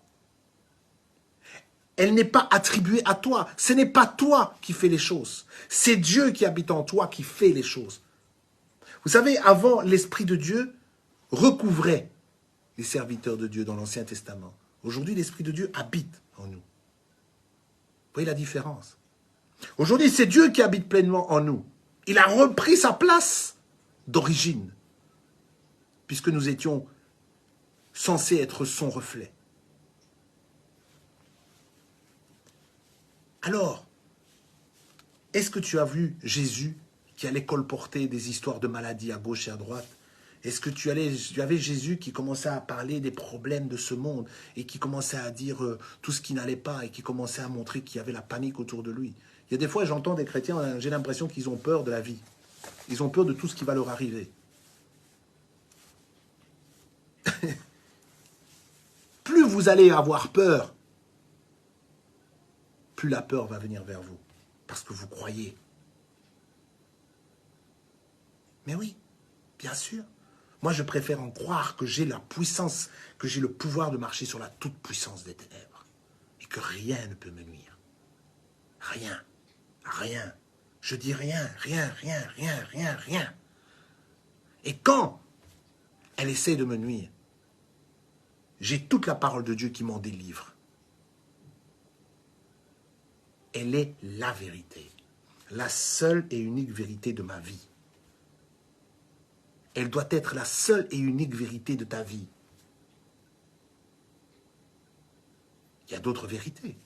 elle n'est pas attribuée à toi. Ce n'est pas toi qui fais les choses. C'est Dieu qui habite en toi qui fait les choses. Vous savez, avant, l'Esprit de Dieu recouvrait les serviteurs de Dieu dans l'Ancien Testament. Aujourd'hui, l'Esprit de Dieu habite en nous. Vous voyez la différence? Aujourd'hui, c'est Dieu qui habite pleinement en nous. Il a repris sa place d'origine, puisque nous étions censés être son reflet. Alors, est-ce que tu as vu Jésus qui allait colporter des histoires de maladies à gauche et à droite? Est-ce que tu avais Jésus qui commençait à parler des problèmes de ce monde et qui commençait à dire tout ce qui n'allait pas et qui commençait à montrer qu'il y avait la panique autour de lui? Il y a des fois, j'entends des chrétiens, j'ai l'impression qu'ils ont peur de la vie. Ils ont peur de tout ce qui va leur arriver. Plus vous allez avoir peur, plus la peur va venir vers vous. Parce que vous croyez. Mais oui, bien sûr. Moi, je préfère en croire que j'ai la puissance, que j'ai le pouvoir de marcher sur la toute-puissance des ténèbres. Et que rien ne peut me nuire. Rien. Rien. Je dis rien, rien, rien, rien, rien, rien. Et quand elle essaie de me nuire, j'ai toute la parole de Dieu qui m'en délivre. Elle est la vérité. La seule et unique vérité de ma vie. Elle doit être la seule et unique vérité de ta vie. Il y a d'autres vérités.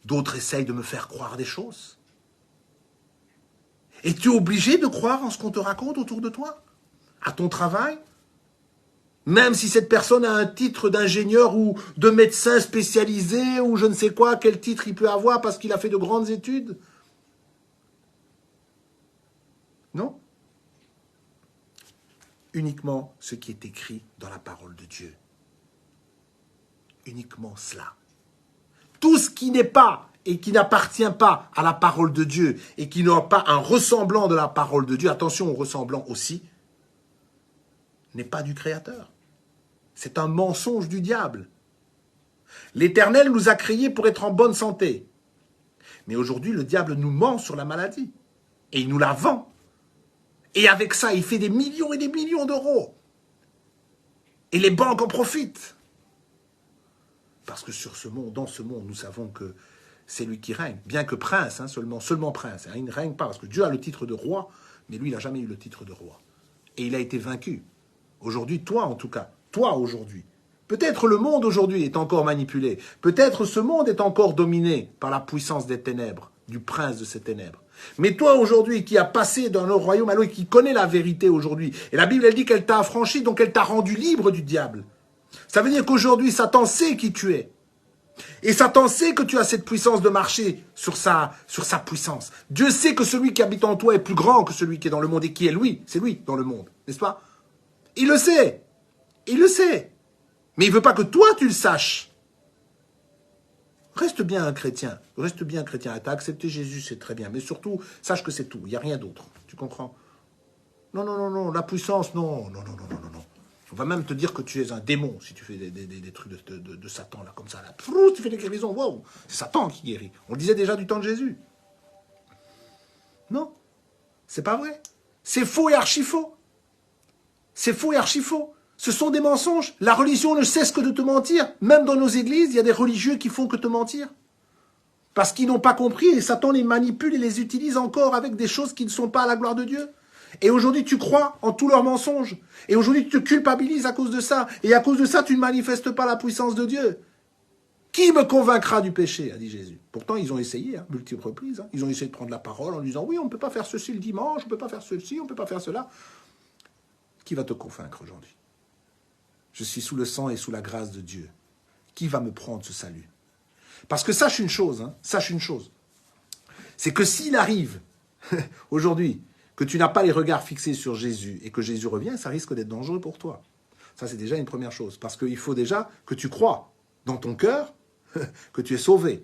D'autres essayent de me faire croire des choses. Et tu es obligé de croire en ce qu'on te raconte autour de toi, à ton travail, même si cette personne a un titre d'ingénieur ou de médecin spécialisé ou je ne sais quoi, quel titre il peut avoir parce qu'il a fait de grandes études. Non. Uniquement ce qui est écrit dans la parole de Dieu. Uniquement cela. Tout ce qui n'est pas et qui n'appartient pas à la parole de Dieu et qui n'a pas un ressemblant de la parole de Dieu, attention au ressemblant aussi, n'est pas du Créateur. C'est un mensonge du diable. L'Éternel nous a créés pour être en bonne santé. Mais aujourd'hui, le diable nous ment sur la maladie. Et il nous la vend. Et avec ça, il fait des millions et des millions d'euros. Et les banques en profitent. Parce que sur ce monde, dans ce monde, nous savons que c'est lui qui règne. Bien que prince, hein, seulement prince. Hein, il ne règne pas, parce que Dieu a le titre de roi, mais lui, il n'a jamais eu le titre de roi. Et il a été vaincu. Aujourd'hui, toi en tout cas, toi aujourd'hui. Peut-être le monde aujourd'hui est encore manipulé. Peut-être ce monde est encore dominé par la puissance des ténèbres, du prince de ces ténèbres. Mais toi aujourd'hui qui as passé dans le royaume à l'autre, qui connais la vérité aujourd'hui, et la Bible elle dit qu'elle t'a affranchi, donc elle t'a rendu libre du diable. Ça veut dire qu'aujourd'hui Satan sait qui tu es. Et Satan sait que tu as cette puissance de marcher sur sa puissance. Dieu sait que celui qui habite en toi est plus grand que celui qui est dans le monde et qui est lui. C'est lui dans le monde, n'est-ce pas? Il le sait. Il le sait. Mais il ne veut pas que toi tu le saches. Reste bien un chrétien. Reste bien un chrétien. Tu as accepté Jésus, c'est très bien. Mais surtout, sache que c'est tout. Il n'y a rien d'autre. Tu comprends? Non, non, non, non. La puissance, non. Non, non, non, non, non, non. On va même te dire que tu es un démon si tu fais des trucs de Satan, là, comme ça. Là. Tu fais des guérisons. Wow. C'est Satan qui guérit. On le disait déjà du temps de Jésus. Non. C'est pas vrai. C'est faux et archi faux. C'est faux et archi faux. Ce sont des mensonges. La religion ne cesse que de te mentir. Même dans nos églises, il y a des religieux qui font que te mentir. Parce qu'ils n'ont pas compris et Satan les manipule et les utilise encore avec des choses qui ne sont pas à la gloire de Dieu. Et aujourd'hui, tu crois en tous leurs mensonges. Et aujourd'hui, tu te culpabilises à cause de ça. Et à cause de ça, tu ne manifestes pas la puissance de Dieu. Qui me convaincra du péché, a dit Jésus. Pourtant, ils ont essayé, hein, multiples reprises. Hein. Ils ont essayé de prendre la parole en disant, oui, on ne peut pas faire ceci le dimanche, on ne peut pas faire ceci, on ne peut pas faire cela. Qui va te convaincre aujourd'hui? Je suis sous le sang et sous la grâce de Dieu. Qui va me prendre ce salut? Parce que sache une chose, hein, sache une chose. C'est que s'il arrive, aujourd'hui, que tu n'as pas les regards fixés sur Jésus et que Jésus revient, ça risque d'être dangereux pour toi. Ça, c'est déjà une première chose. Parce qu'il faut déjà que tu crois dans ton cœur que tu es sauvé.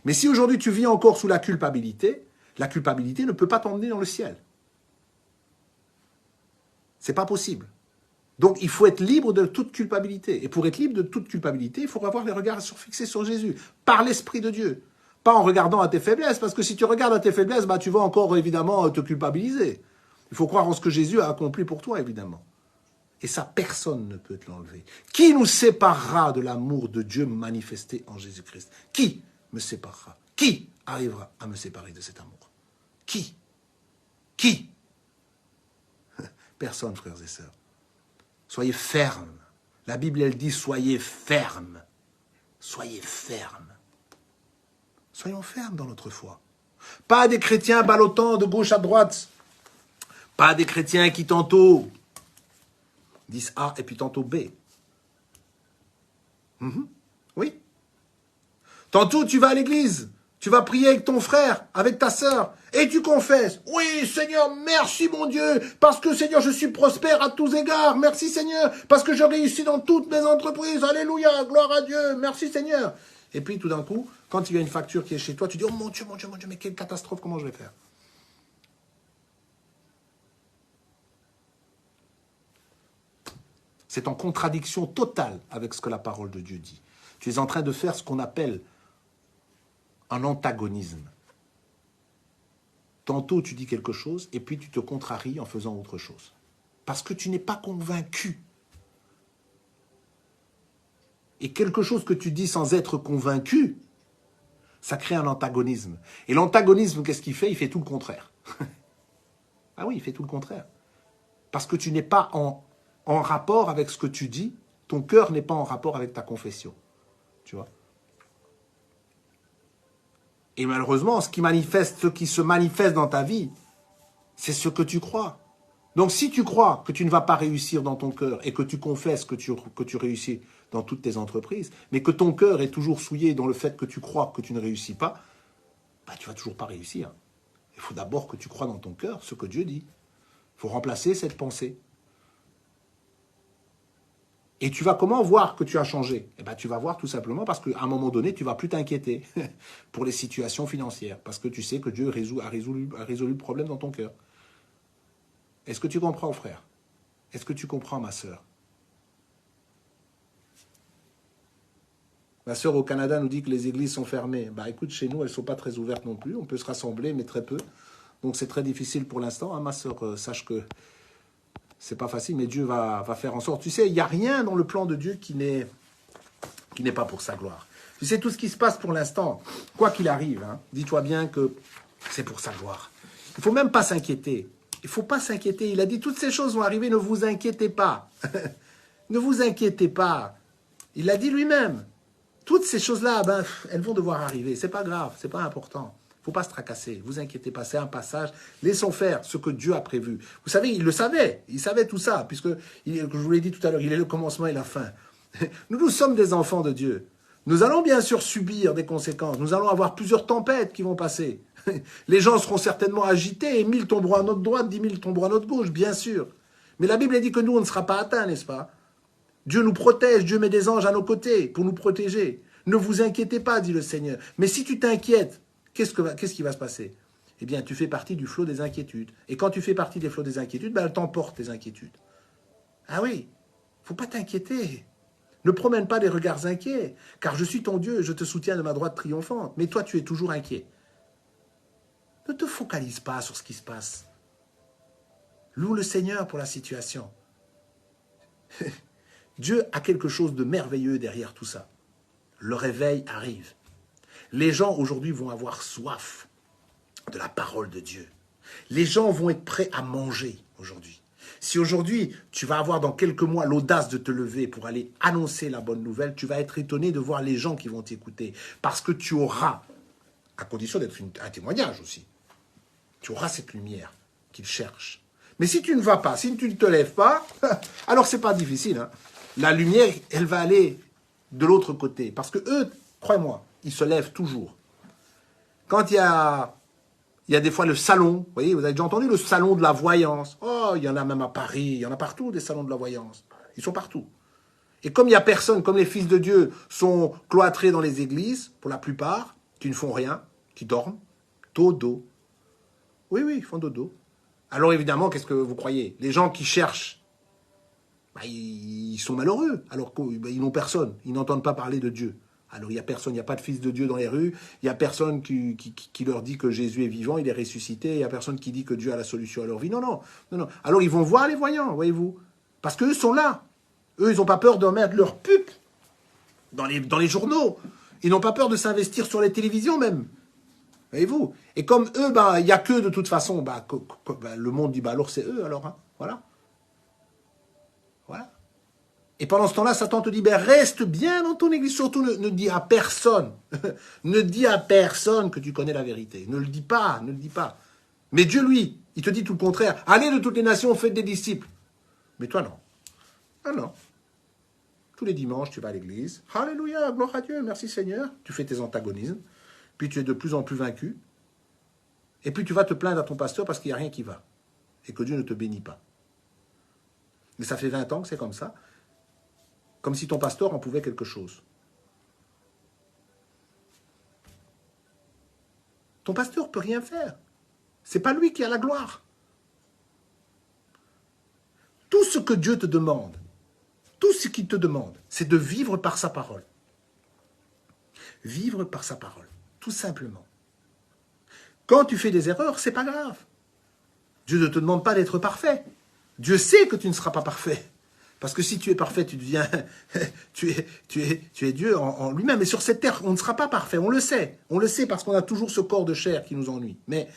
Mais si aujourd'hui tu vis encore sous la culpabilité ne peut pas t'emmener dans le ciel. C'est pas possible. Donc, il faut être libre de toute culpabilité. Et pour être libre de toute culpabilité, il faut avoir les regards fixés sur Jésus, par l'Esprit de Dieu. Pas en regardant à tes faiblesses, parce que si tu regardes à tes faiblesses, bah, tu vas encore, évidemment, te culpabiliser. Il faut croire en ce que Jésus a accompli pour toi, évidemment. Et ça, personne ne peut te l'enlever. Qui nous séparera de l'amour de Dieu manifesté en Jésus-Christ? Qui me séparera? Qui arrivera à me séparer de cet amour? Qui? Qui? Personne, frères et sœurs. Soyez fermes. La Bible, elle dit, soyez fermes. Soyez fermes. Soyons fermes dans notre foi. Pas des chrétiens ballottant de gauche à droite. Pas des chrétiens qui tantôt disent A et puis tantôt B. Oui. Tantôt, tu vas à l'église. Tu vas prier avec ton frère, avec ta sœur, et tu confesses. Oui, Seigneur, merci mon Dieu, parce que Seigneur, je suis prospère à tous égards. Merci Seigneur, parce que je réussis dans toutes mes entreprises. Alléluia, gloire à Dieu, merci Seigneur. Et puis tout d'un coup, quand il y a une facture qui est chez toi, tu dis, oh mon Dieu, mon Dieu, mon Dieu, mais quelle catastrophe, comment je vais faire? C'est en contradiction totale avec ce que la parole de Dieu dit. Tu es en train de faire ce qu'on appelle un antagonisme. Tantôt tu dis quelque chose et puis tu te contraries en faisant autre chose. Parce que tu n'es pas convaincu. Et quelque chose que tu dis sans être convaincu, ça crée un antagonisme. Et l'antagonisme, qu'est-ce qu'il fait? Il fait tout le contraire. Ah oui, il fait tout le contraire. Parce que tu n'es pas en rapport avec ce que tu dis, ton cœur n'est pas en rapport avec ta confession. Tu vois? Et malheureusement, ce qui se manifeste dans ta vie, c'est ce que tu crois. Donc si tu crois que tu ne vas pas réussir dans ton cœur et que tu confesses que tu réussis dans toutes tes entreprises, mais que ton cœur est toujours souillé dans le fait que tu crois que tu ne réussis pas, bah, tu ne vas toujours pas réussir. Il faut d'abord que tu crois dans ton cœur ce que Dieu dit. Il faut remplacer cette pensée. Et tu vas comment voir que tu as changé? Eh ben, tu vas voir tout simplement parce qu'à un moment donné, tu ne vas plus t'inquiéter pour les situations financières. Parce que tu sais que Dieu a résolu le problème dans ton cœur. Est-ce que tu comprends, frère? Est-ce que tu comprends, ma sœur? Ma sœur au Canada nous dit que les églises sont fermées. Bah écoute, chez nous, elles ne sont pas très ouvertes non plus. On peut se rassembler, mais très peu. Donc c'est très difficile pour l'instant. Hein, ma sœur, sache que c'est pas facile, mais Dieu va faire en sorte. Tu sais, il n'y a rien dans le plan de Dieu qui n'est pas pour sa gloire. Tu sais, tout ce qui se passe pour l'instant, quoi qu'il arrive, hein, dis-toi bien que c'est pour sa gloire. Il ne faut même pas s'inquiéter. Il ne faut pas s'inquiéter. Il a dit, toutes ces choses vont arriver, ne vous inquiétez pas. Ne vous inquiétez pas. Il l'a dit lui-même. Toutes ces choses-là, ben, elles vont devoir arriver. C'est pas grave, c'est pas important. Il ne faut pas se tracasser. Vous inquiétez pas, c'est un passage. Laissons faire ce que Dieu a prévu. Vous savez, il le savait. Il savait tout ça, puisque, je vous l'ai dit tout à l'heure, il est le commencement et la fin. Nous sommes des enfants de Dieu. Nous allons bien sûr subir des conséquences. Nous allons avoir plusieurs tempêtes qui vont passer. Les gens seront certainement agités et 1000 tomberont à notre droite, 10 000 tomberont à notre gauche, bien sûr. Mais la Bible dit que nous, on ne sera pas atteints, n'est-ce pas? Dieu nous protège, Dieu met des anges à nos côtés pour nous protéger. Ne vous inquiétez pas, dit le Seigneur. Mais si tu t'inquiètes, qu'est-ce qui va se passer? Eh bien, tu fais partie du flot des inquiétudes. Et quand tu fais partie des flots des inquiétudes, ben, elles t'emportent, tes inquiétudes. Ah oui, il ne faut pas t'inquiéter. Ne promène pas des regards inquiets, car je suis ton Dieu, je te soutiens de ma droite triomphante. Mais toi, tu es toujours inquiet. Ne te focalise pas sur ce qui se passe. Loue le Seigneur pour la situation. Dieu a quelque chose de merveilleux derrière tout ça. Le réveil arrive. Les gens aujourd'hui vont avoir soif de la parole de Dieu. Les gens vont être prêts à manger aujourd'hui. Si aujourd'hui, tu vas avoir dans quelques mois l'audace de te lever pour aller annoncer la bonne nouvelle, tu vas être étonné de voir les gens qui vont t'écouter. Parce que tu auras, à condition d'être un témoignage aussi, tu auras cette lumière qu'ils cherchent. Mais si tu ne vas pas, si tu ne te lèves pas, alors c'est pas difficile. Hein. La lumière, elle va aller de l'autre côté. Parce que eux, croyez-moi, ils se lèvent toujours. Quand il y a des fois le salon, vous voyez, vous avez déjà entendu le salon de la voyance. Oh, il y en a même à Paris, il y en a partout des salons de la voyance. Ils sont partout. Et comme il n'y a personne, comme les fils de Dieu sont cloîtrés dans les églises, pour la plupart, qui ne font rien, qui dorment, dodo. Oui, ils font dodo. Alors évidemment, qu'est-ce que vous croyez? Les gens qui cherchent, bah, ils sont malheureux, alors qu'ils n'ont personne, ils n'entendent pas parler de Dieu. Alors il n'y a personne, il n'y a pas de fils de Dieu dans les rues, il n'y a personne qui leur dit que Jésus est vivant, il est ressuscité, il n'y a personne qui dit que Dieu a la solution à leur vie. Non. Alors ils vont voir les voyants, voyez-vous, parce qu'eux sont là. Eux, ils n'ont pas peur de mettre leur pub dans les journaux. Ils n'ont pas peur de s'investir sur les télévisions même. Voyez-vous? Et comme eux, il n'y a que de toute façon, le monde dit, alors c'est eux, alors, hein, voilà. Voilà. Et pendant ce temps-là, Satan te dit, reste bien dans ton église, surtout ne dis à personne, ne dis à personne que tu connais la vérité. Ne le dis pas. Mais Dieu, lui, il te dit tout le contraire. Allez de toutes les nations, faites des disciples. Mais toi, non. Ah non. Tous les dimanches, tu vas à l'église. Alléluia, gloire à Dieu, merci Seigneur. Tu fais tes antagonismes. Puis tu es de plus en plus vaincu. Et puis tu vas te plaindre à ton pasteur parce qu'il n'y a rien qui va. Et que Dieu ne te bénit pas. Mais ça fait 20 ans que c'est comme ça. Comme si ton pasteur en pouvait quelque chose. Ton pasteur ne peut rien faire. C'est pas lui qui a la gloire. Tout ce que Dieu te demande, tout ce qu'il te demande, c'est de vivre par sa parole. Vivre par sa parole, tout simplement. Quand tu fais des erreurs, c'est pas grave. Dieu ne te demande pas d'être parfait. Dieu sait que tu ne seras pas parfait. Parce que si tu es parfait, tu deviens, tu es Dieu en lui-même. Et sur cette terre, on ne sera pas parfait. On le sait. On le sait parce qu'on a toujours ce corps de chair qui nous ennuie. Mais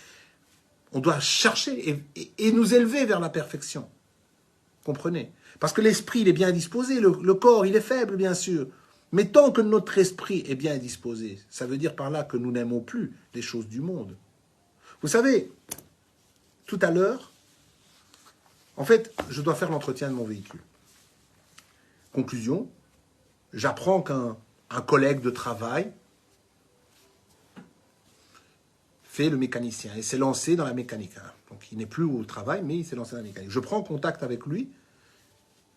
on doit chercher et nous élever vers la perfection. Comprenez? Parce que l'esprit, il est bien disposé. Le corps, il est faible, bien sûr. Mais tant que notre esprit est bien disposé, ça veut dire par là que nous n'aimons plus les choses du monde. Vous savez, tout à l'heure, en fait, je dois faire l'entretien de mon véhicule. Conclusion, j'apprends qu'un collègue de travail fait le mécanicien et s'est lancé dans la mécanique. Donc il n'est plus au travail, mais il s'est lancé dans la mécanique. Je prends contact avec lui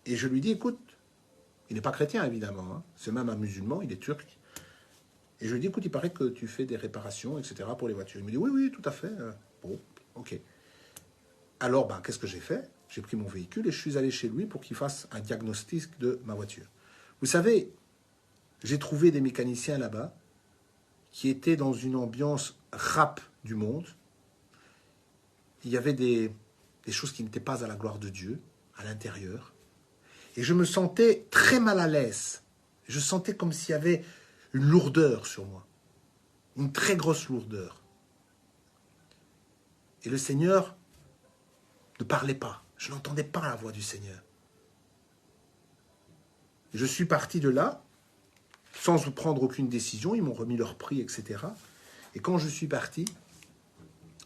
et je lui dis, écoute, il n'est pas chrétien évidemment, hein, c'est même un musulman, il est turc. Et je lui dis, écoute, il paraît que tu fais des réparations, etc. pour les voitures. Il me dit, oui, tout à fait. Bon, ok. Alors, qu'est-ce que j'ai fait? J'ai pris mon véhicule et je suis allé chez lui pour qu'il fasse un diagnostic de ma voiture. Vous savez, j'ai trouvé des mécaniciens là-bas qui étaient dans une ambiance rap du monde. il y avait des choses qui n'étaient pas à la gloire de Dieu, à l'intérieur. Et je me sentais très mal à l'aise. Je sentais comme s'il y avait une lourdeur sur moi. Une très grosse lourdeur. Et le Seigneur ne parlait pas. Je n'entendais pas la voix du Seigneur. Je suis parti de là, sans prendre aucune décision. Ils m'ont remis leur prix, etc. Et quand je suis parti,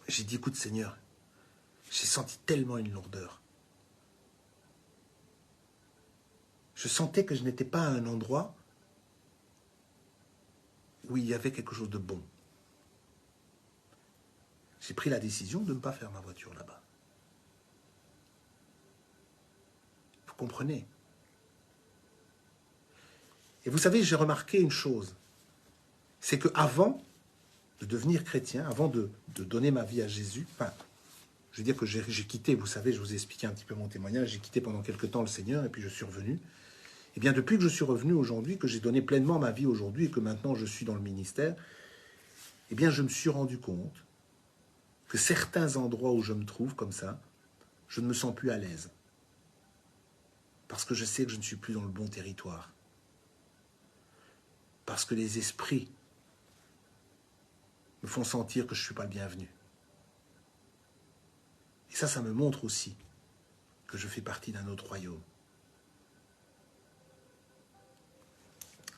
j'ai dit, écoute Seigneur, j'ai senti tellement une lourdeur. Je sentais que je n'étais pas à un endroit où il y avait quelque chose de bon. J'ai pris la décision de ne pas faire ma voiture là-bas. Vous comprenez? Et vous savez, j'ai remarqué une chose. C'est qu'avant de devenir chrétien, avant de donner ma vie à Jésus, enfin, je veux dire que j'ai quitté, vous savez, je vous ai expliqué un petit peu mon témoignage, j'ai quitté pendant quelque temps le Seigneur et puis je suis revenu. Et bien depuis que je suis revenu aujourd'hui, que j'ai donné pleinement ma vie aujourd'hui et que maintenant je suis dans le ministère, eh bien je me suis rendu compte que certains endroits où je me trouve comme ça, je ne me sens plus à l'aise. Parce que je sais que je ne suis plus dans le bon territoire. Parce que les esprits me font sentir que je ne suis pas le bienvenu. Et ça me montre aussi que je fais partie d'un autre royaume.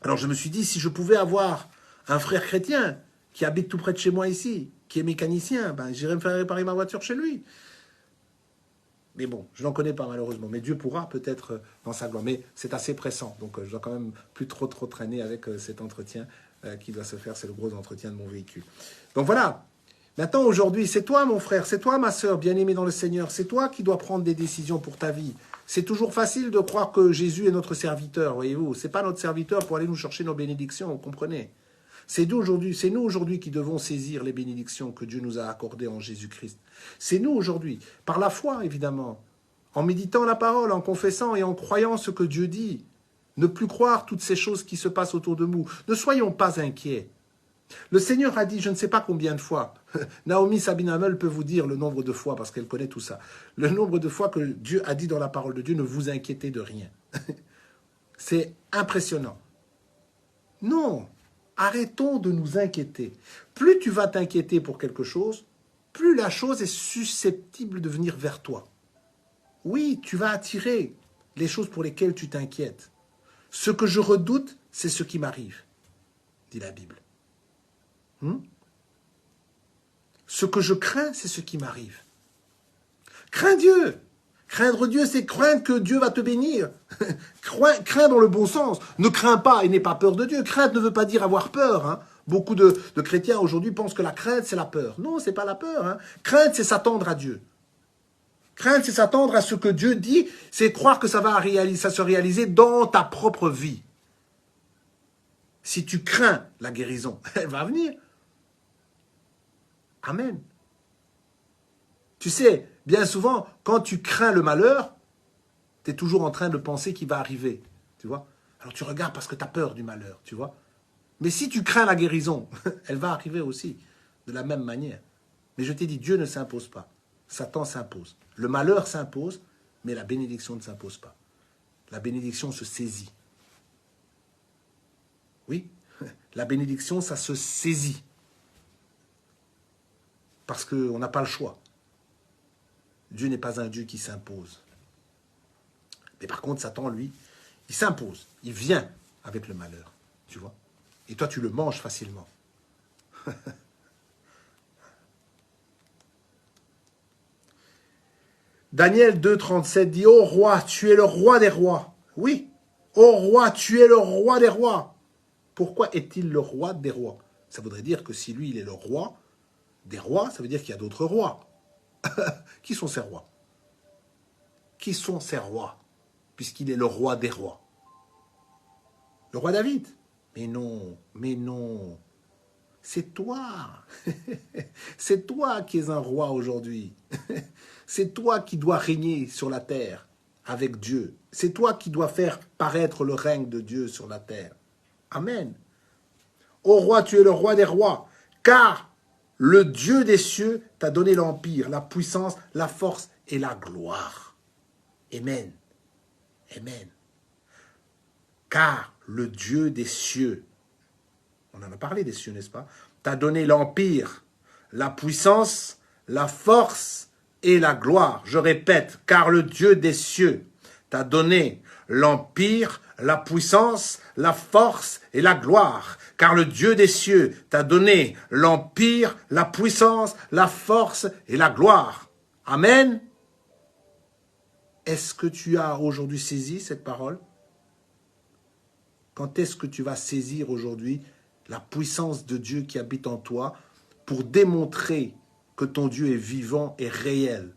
Alors je me suis dit, si je pouvais avoir un frère chrétien qui habite tout près de chez moi ici, qui est mécanicien, ben, j'irais me faire réparer ma voiture chez lui. Mais bon, je n'en connais pas malheureusement. Mais Dieu pourra peut-être dans sa gloire. Mais c'est assez pressant. Donc je dois quand même plus trop traîner avec cet entretien qui doit se faire. C'est le gros entretien de mon véhicule. Donc voilà. Maintenant, aujourd'hui, c'est toi mon frère, c'est toi ma sœur, bien-aimée dans le Seigneur. C'est toi qui dois prendre des décisions pour ta vie. C'est toujours facile de croire que Jésus est notre serviteur, voyez-vous. Ce n'est pas notre serviteur pour aller nous chercher nos bénédictions, vous comprenez? C'est nous aujourd'hui qui devons saisir les bénédictions que Dieu nous a accordées en Jésus-Christ. C'est nous aujourd'hui, par la foi évidemment, en méditant la parole, en confessant et en croyant ce que Dieu dit. Ne plus croire toutes ces choses qui se passent autour de nous. Ne soyons pas inquiets. Le Seigneur a dit, je ne sais pas combien de fois, Naomi Sabine Hamel peut vous dire le nombre de fois, parce qu'elle connaît tout ça, le nombre de fois que Dieu a dit dans la parole de Dieu, ne vous inquiétez de rien. C'est impressionnant. Non, arrêtons de nous inquiéter. Plus tu vas t'inquiéter pour quelque chose, plus la chose est susceptible de venir vers toi. Oui, tu vas attirer les choses pour lesquelles tu t'inquiètes. Ce que je redoute, c'est ce qui m'arrive, dit la Bible. Ce que je crains, c'est ce qui m'arrive. Crains Dieu. Craindre Dieu, c'est craindre que Dieu va te bénir. Crains dans le bon sens. Ne crains pas et n'aie pas peur de Dieu. Crainte ne veut pas dire avoir peur. Hein. Beaucoup de chrétiens aujourd'hui pensent que la crainte, c'est la peur. Non, c'est pas la peur. Hein. Crainte, c'est s'attendre à Dieu. Crainte, c'est s'attendre à ce que Dieu dit. C'est croire que ça va se réaliser dans ta propre vie. Si tu crains la guérison, elle va venir. Amen. Tu sais, bien souvent, quand tu crains le malheur, tu es toujours en train de penser qu'il va arriver. Tu vois? Alors tu regardes parce que tu as peur du malheur, tu vois? Mais si tu crains la guérison, elle va arriver aussi, de la même manière. Mais je t'ai dit, Dieu ne s'impose pas. Satan s'impose. Le malheur s'impose, mais la bénédiction ne s'impose pas. La bénédiction se saisit. Oui, la bénédiction, ça se saisit. Parce qu'on n'a pas le choix. Dieu n'est pas un Dieu qui s'impose. Mais par contre, Satan, lui, il s'impose. Il vient avec le malheur, tu vois. Et toi, tu le manges facilement. Daniel 2,37 dit « Ô roi, tu es le roi des rois. » Oui. « Ô roi, tu es le roi des rois. » Pourquoi est-il le roi des rois? Ça voudrait dire que si lui, il est le roi des rois, ça veut dire qu'il y a d'autres rois. Qui sont ces rois? Qui sont ces rois? Puisqu'il est le roi des rois. Le roi David? Mais non, mais non. C'est toi. C'est toi qui es un roi aujourd'hui. C'est toi qui dois régner sur la terre avec Dieu. C'est toi qui dois faire paraître le règne de Dieu sur la terre. Amen. Ô roi, tu es le roi des rois, car le Dieu des cieux t'a donné l'empire, la puissance, la force et la gloire. Amen. Amen. Car le Dieu des cieux, on en a parlé des cieux, n'est-ce pas, t'a donné l'empire, la puissance, la force et la gloire. Je répète, car le Dieu des cieux t'a donné l'empire, la puissance, la force et la gloire. Car le Dieu des cieux t'a donné l'empire, la puissance, la force et la gloire. Amen. Est-ce que tu as aujourd'hui saisi cette parole? Quand est-ce que tu vas saisir aujourd'hui la puissance de Dieu qui habite en toi pour démontrer que ton Dieu est vivant et réel?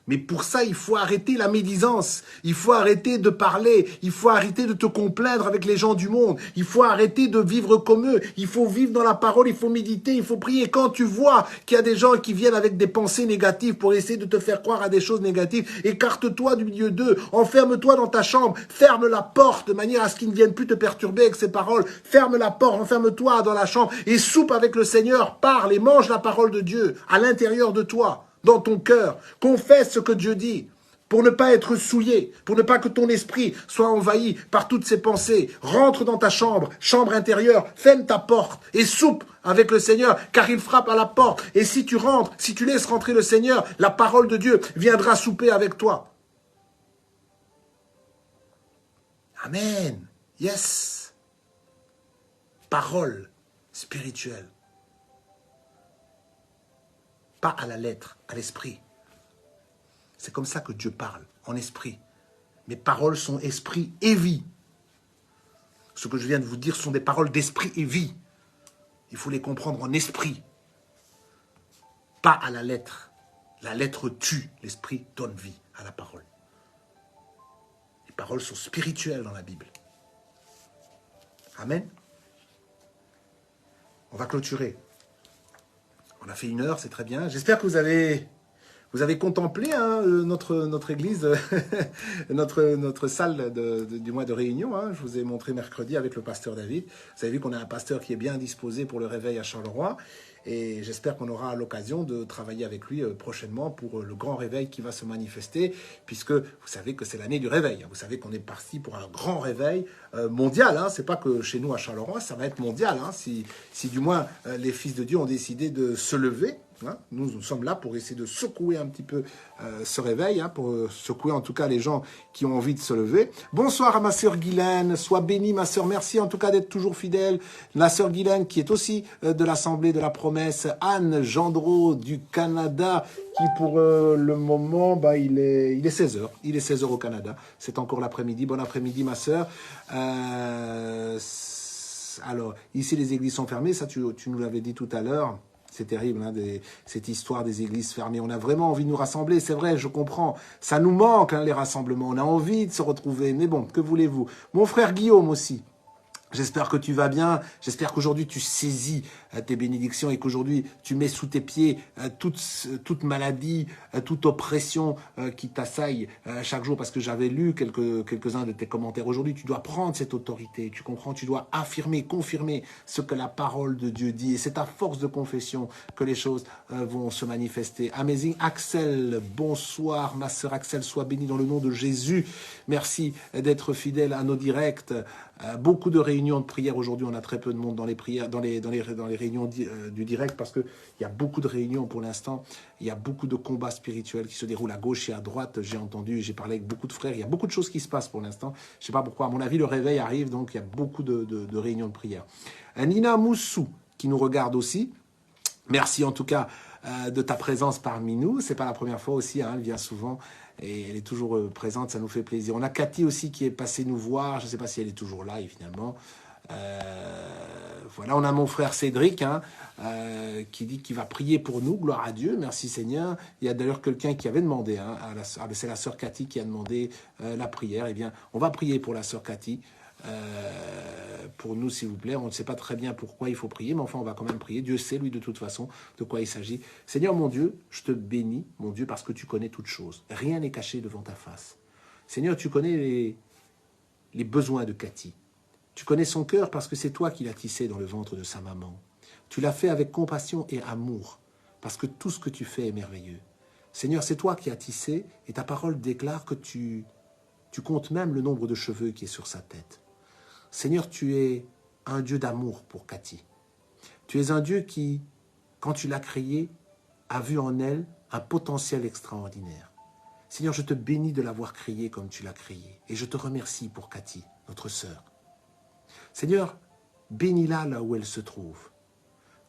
Mais pour ça, il faut arrêter la médisance, il faut arrêter de parler, il faut arrêter de te complaindre avec les gens du monde, il faut arrêter de vivre comme eux, il faut vivre dans la parole, il faut méditer, il faut prier. Quand tu vois qu'il y a des gens qui viennent avec des pensées négatives pour essayer de te faire croire à des choses négatives, écarte-toi du milieu d'eux, enferme-toi dans ta chambre, ferme la porte de manière à ce qu'ils ne viennent plus te perturber avec ces paroles, ferme la porte, enferme-toi dans la chambre et soupe avec le Seigneur, parle et mange la parole de Dieu à l'intérieur de toi. Dans ton cœur, confesse ce que Dieu dit, pour ne pas être souillé, pour ne pas que ton esprit soit envahi par toutes ces pensées. Rentre dans ta chambre, chambre intérieure, ferme ta porte et soupe avec le Seigneur, car il frappe à la porte. Et si tu rentres, si tu laisses rentrer le Seigneur, la parole de Dieu viendra souper avec toi. Amen. Yes. Parole spirituelle. Pas à la lettre, à l'esprit. C'est comme ça que Dieu parle, en esprit. Mes paroles sont esprit et vie. Ce que je viens de vous dire sont des paroles d'esprit et vie. Il faut les comprendre en esprit. Pas à la lettre. La lettre tue, l'esprit donne vie à la parole. Les paroles sont spirituelles dans la Bible. Amen. On va clôturer. On a fait 1 heure, c'est très bien. J'espère que vous avez contemplé notre église, notre salle du mois de réunion. Hein. Je vous ai montré mercredi avec le pasteur David. Vous avez vu qu'on a un pasteur qui est bien disposé pour le réveil à Charleroi. Et j'espère qu'on aura l'occasion de travailler avec lui prochainement pour le grand réveil qui va se manifester, puisque vous savez que c'est l'année du réveil. Vous savez qu'on est parti pour un grand réveil mondial. Hein. C'est pas que chez nous à Charleroi, ça va être mondial. Hein. Si du moins les fils de Dieu ont décidé de se lever. Hein. Nous sommes là pour essayer de secouer un petit peu ce réveil, hein, pour secouer en tout cas les gens qui ont envie de se lever. Bonsoir à ma sœur Guylaine, sois bénie ma sœur, merci en tout cas d'être toujours fidèle. La sœur Guylaine qui est aussi de l'Assemblée de la Promesse, Anne Gendreau du Canada, qui pour le moment, il est 16h, il est 16h au Canada, c'est encore l'après-midi, bon après-midi ma sœur. Alors, ici les églises sont fermées, ça tu nous l'avais dit tout à l'heure. C'est terrible, hein, cette histoire des églises fermées. On a vraiment envie de nous rassembler, c'est vrai, je comprends. Ça nous manque, hein, les rassemblements. On a envie de se retrouver. Mais bon, que voulez-vous? Mon frère Guillaume aussi. J'espère que tu vas bien, j'espère qu'aujourd'hui tu saisis tes bénédictions et qu'aujourd'hui tu mets sous tes pieds toute maladie, toute oppression qui t'assaille chaque jour, parce que j'avais lu quelques-uns de tes commentaires. Aujourd'hui tu dois prendre cette autorité, tu comprends, tu dois affirmer, confirmer ce que la parole de Dieu dit, et c'est à force de confession que les choses vont se manifester. Amazing Axel, bonsoir ma sœur Axel, sois bénie dans le nom de Jésus. Merci d'être fidèle à nos directs. Beaucoup de réunions de prière aujourd'hui, on a très peu de monde dans les prières, dans les réunions du direct, parce qu'il y a beaucoup de réunions pour l'instant, il y a beaucoup de combats spirituels qui se déroulent à gauche et à droite. J'ai entendu, j'ai parlé avec beaucoup de frères, il y a beaucoup de choses qui se passent pour l'instant. Je ne sais pas pourquoi, à mon avis le réveil arrive, donc il y a beaucoup de réunions de prière. Nina Moussou qui nous regarde aussi, merci en tout cas de ta présence parmi nous, c'est pas la première fois aussi, hein, elle vient souvent. Et elle est toujours présente, ça nous fait plaisir. On a Cathy aussi qui est passée nous voir, je ne sais pas si elle est toujours là, finalement. Voilà, on a mon frère Cédric, hein, qui dit qu'il va prier pour nous, gloire à Dieu, merci Seigneur. Il y a d'ailleurs quelqu'un qui avait demandé, hein, c'est la sœur Cathy qui a demandé la prière. Eh bien, on va prier pour la sœur Cathy. Pour nous s'il vous plaît, on ne sait pas très bien pourquoi il faut prier, mais enfin on va quand même prier. Dieu sait lui de toute façon de quoi il s'agit. Seigneur mon Dieu, je te bénis mon Dieu parce que tu connais toutes choses, rien n'est caché devant ta face. Seigneur, tu connais les besoins de Cathy, tu connais son cœur parce que c'est toi qui l'as tissé dans le ventre de sa maman. Tu l'as fait avec compassion et amour, parce que tout ce que tu fais est merveilleux. Seigneur, c'est toi qui as tissé, et ta parole déclare que tu comptes même le nombre de cheveux qui est sur sa tête. Seigneur, tu es un Dieu d'amour pour Cathy. Tu es un Dieu qui, quand tu l'as créée, a vu en elle un potentiel extraordinaire. Seigneur, je te bénis de l'avoir créée comme tu l'as créée. Et je te remercie pour Cathy, notre sœur. Seigneur, bénis-la là où elle se trouve.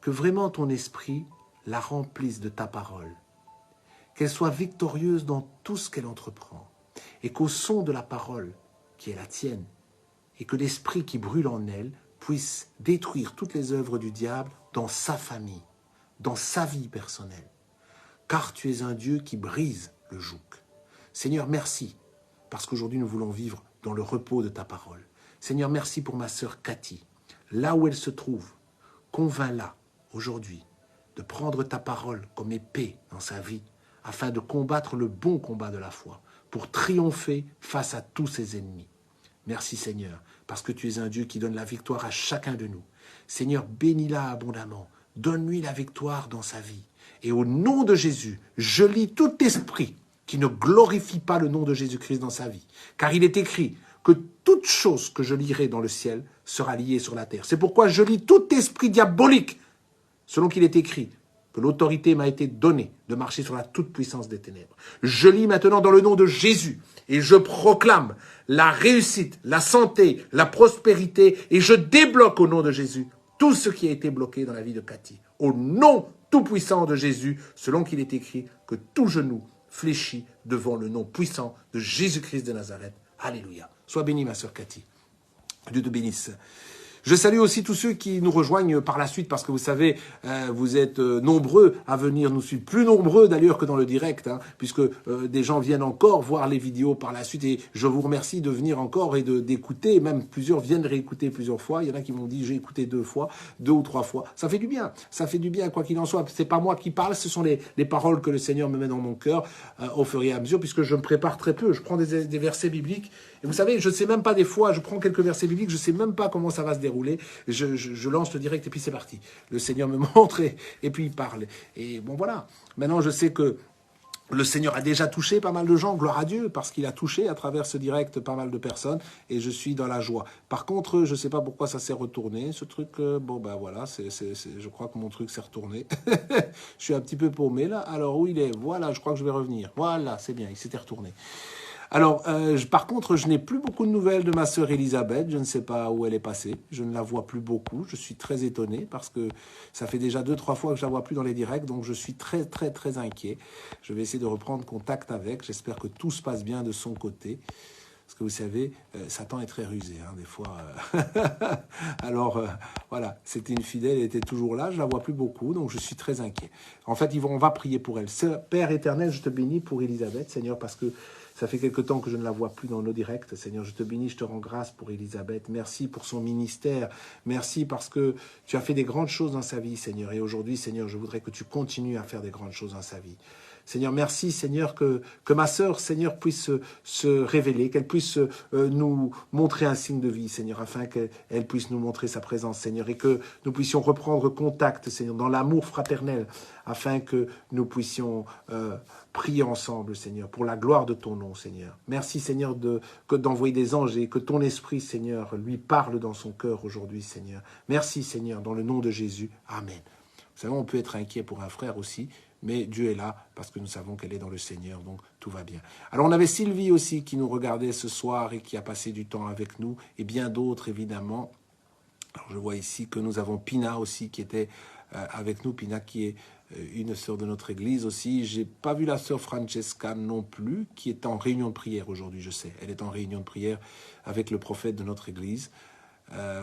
Que vraiment ton esprit la remplisse de ta parole. Qu'elle soit victorieuse dans tout ce qu'elle entreprend. Et qu'au son de la parole, qui est la tienne, et que l'esprit qui brûle en elle puisse détruire toutes les œuvres du diable dans sa famille, dans sa vie personnelle. Car tu es un Dieu qui brise le joug. Seigneur, merci, parce qu'aujourd'hui nous voulons vivre dans le repos de ta parole. Seigneur, merci pour ma sœur Cathy. Là où elle se trouve, convainc-la aujourd'hui de prendre ta parole comme épée dans sa vie, afin de combattre le bon combat de la foi, pour triompher face à tous ses ennemis. Merci Seigneur, parce que tu es un Dieu qui donne la victoire à chacun de nous. Seigneur, bénis-la abondamment, donne-lui la victoire dans sa vie. Et au nom de Jésus, je lis tout esprit qui ne glorifie pas le nom de Jésus-Christ dans sa vie. Car il est écrit que toute chose que je lirai dans le ciel sera liée sur la terre. C'est pourquoi je lis tout esprit diabolique, selon qu'il est écrit que l'autorité m'a été donnée de marcher sur la toute-puissance des ténèbres. Je lis maintenant dans le nom de Jésus et je proclame la réussite, la santé, la prospérité et je débloque au nom de Jésus tout ce qui a été bloqué dans la vie de Cathy. Au nom tout-puissant de Jésus, selon qu'il est écrit que tout genou fléchit devant le nom puissant de Jésus-Christ de Nazareth. Alléluia. Sois bénie, ma sœur Cathy. Dieu te bénisse. Je salue aussi tous ceux qui nous rejoignent par la suite, parce que vous savez, vous êtes nombreux à venir nous suivre, plus nombreux d'ailleurs que dans le direct, puisque des gens viennent encore voir les vidéos par la suite, et je vous remercie de venir encore et d'écouter, même plusieurs viennent réécouter plusieurs fois, il y en a qui m'ont dit j'ai écouté 2 fois, 2 ou 3 fois, ça fait du bien, quoi qu'il en soit, c'est pas moi qui parle, ce sont les paroles que le Seigneur me met dans mon cœur au fur et à mesure, puisque je me prépare très peu, je prends des versets bibliques, et vous savez, je ne sais même pas des fois, je prends quelques versets bibliques, je ne sais même pas comment ça va se dérouler. Je lance le direct et puis c'est parti. Le Seigneur me montre et puis il parle. Et bon voilà, maintenant je sais que le Seigneur a déjà touché pas mal de gens, gloire à Dieu, parce qu'il a touché à travers ce direct pas mal de personnes et je suis dans la joie. Par contre, je ne sais pas pourquoi ça s'est retourné, ce truc, bon ben voilà, je crois que mon truc s'est retourné. Je suis un petit peu paumé là, alors où il est? Voilà, je crois que je vais revenir. Voilà, c'est bien, il s'était retourné. Alors, par contre, je n'ai plus beaucoup de nouvelles de ma sœur Elisabeth. Je ne sais pas où elle est passée. Je ne la vois plus beaucoup. Je suis très étonné parce que ça fait déjà 2-3 fois que je la vois plus dans les directs. Donc, je suis très, très, très inquiet. Je vais essayer de reprendre contact avec. J'espère que tout se passe bien de son côté. Parce que vous savez, Satan est très rusé, des fois. Alors, voilà, c'était une fidèle, elle était toujours là, je ne la vois plus beaucoup, donc je suis très inquiet. En fait, on va prier pour elle. Père éternel, je te bénis pour Elisabeth, Seigneur, parce que ça fait quelque temps que je ne la vois plus dans nos directs. Seigneur, je te bénis, je te rends grâce pour Elisabeth. Merci pour son ministère. Merci parce que tu as fait des grandes choses dans sa vie, Seigneur. Et aujourd'hui, Seigneur, je voudrais que tu continues à faire des grandes choses dans sa vie. Seigneur, merci, Seigneur, que ma sœur, Seigneur, puisse se révéler, qu'elle puisse nous montrer un signe de vie, Seigneur, afin qu'elle puisse nous montrer sa présence, Seigneur, et que nous puissions reprendre contact, Seigneur, dans l'amour fraternel, afin que nous puissions prier ensemble, Seigneur, pour la gloire de ton nom, Seigneur. Merci, Seigneur, d'envoyer des anges et que ton esprit, Seigneur, lui parle dans son cœur aujourd'hui, Seigneur. Merci, Seigneur, dans le nom de Jésus. Amen. Vous savez, on peut être inquiet pour un frère aussi, mais Dieu est là parce que nous savons qu'elle est dans le Seigneur, donc tout va bien. Alors on avait Sylvie aussi qui nous regardait ce soir et qui a passé du temps avec nous, et bien d'autres évidemment. Alors je vois ici que nous avons Pina aussi qui était avec nous, Pina qui est une sœur de notre église aussi. J'ai pas vu la sœur Francesca non plus, qui est en réunion de prière aujourd'hui, je sais. Elle est en réunion de prière avec le prophète de notre église.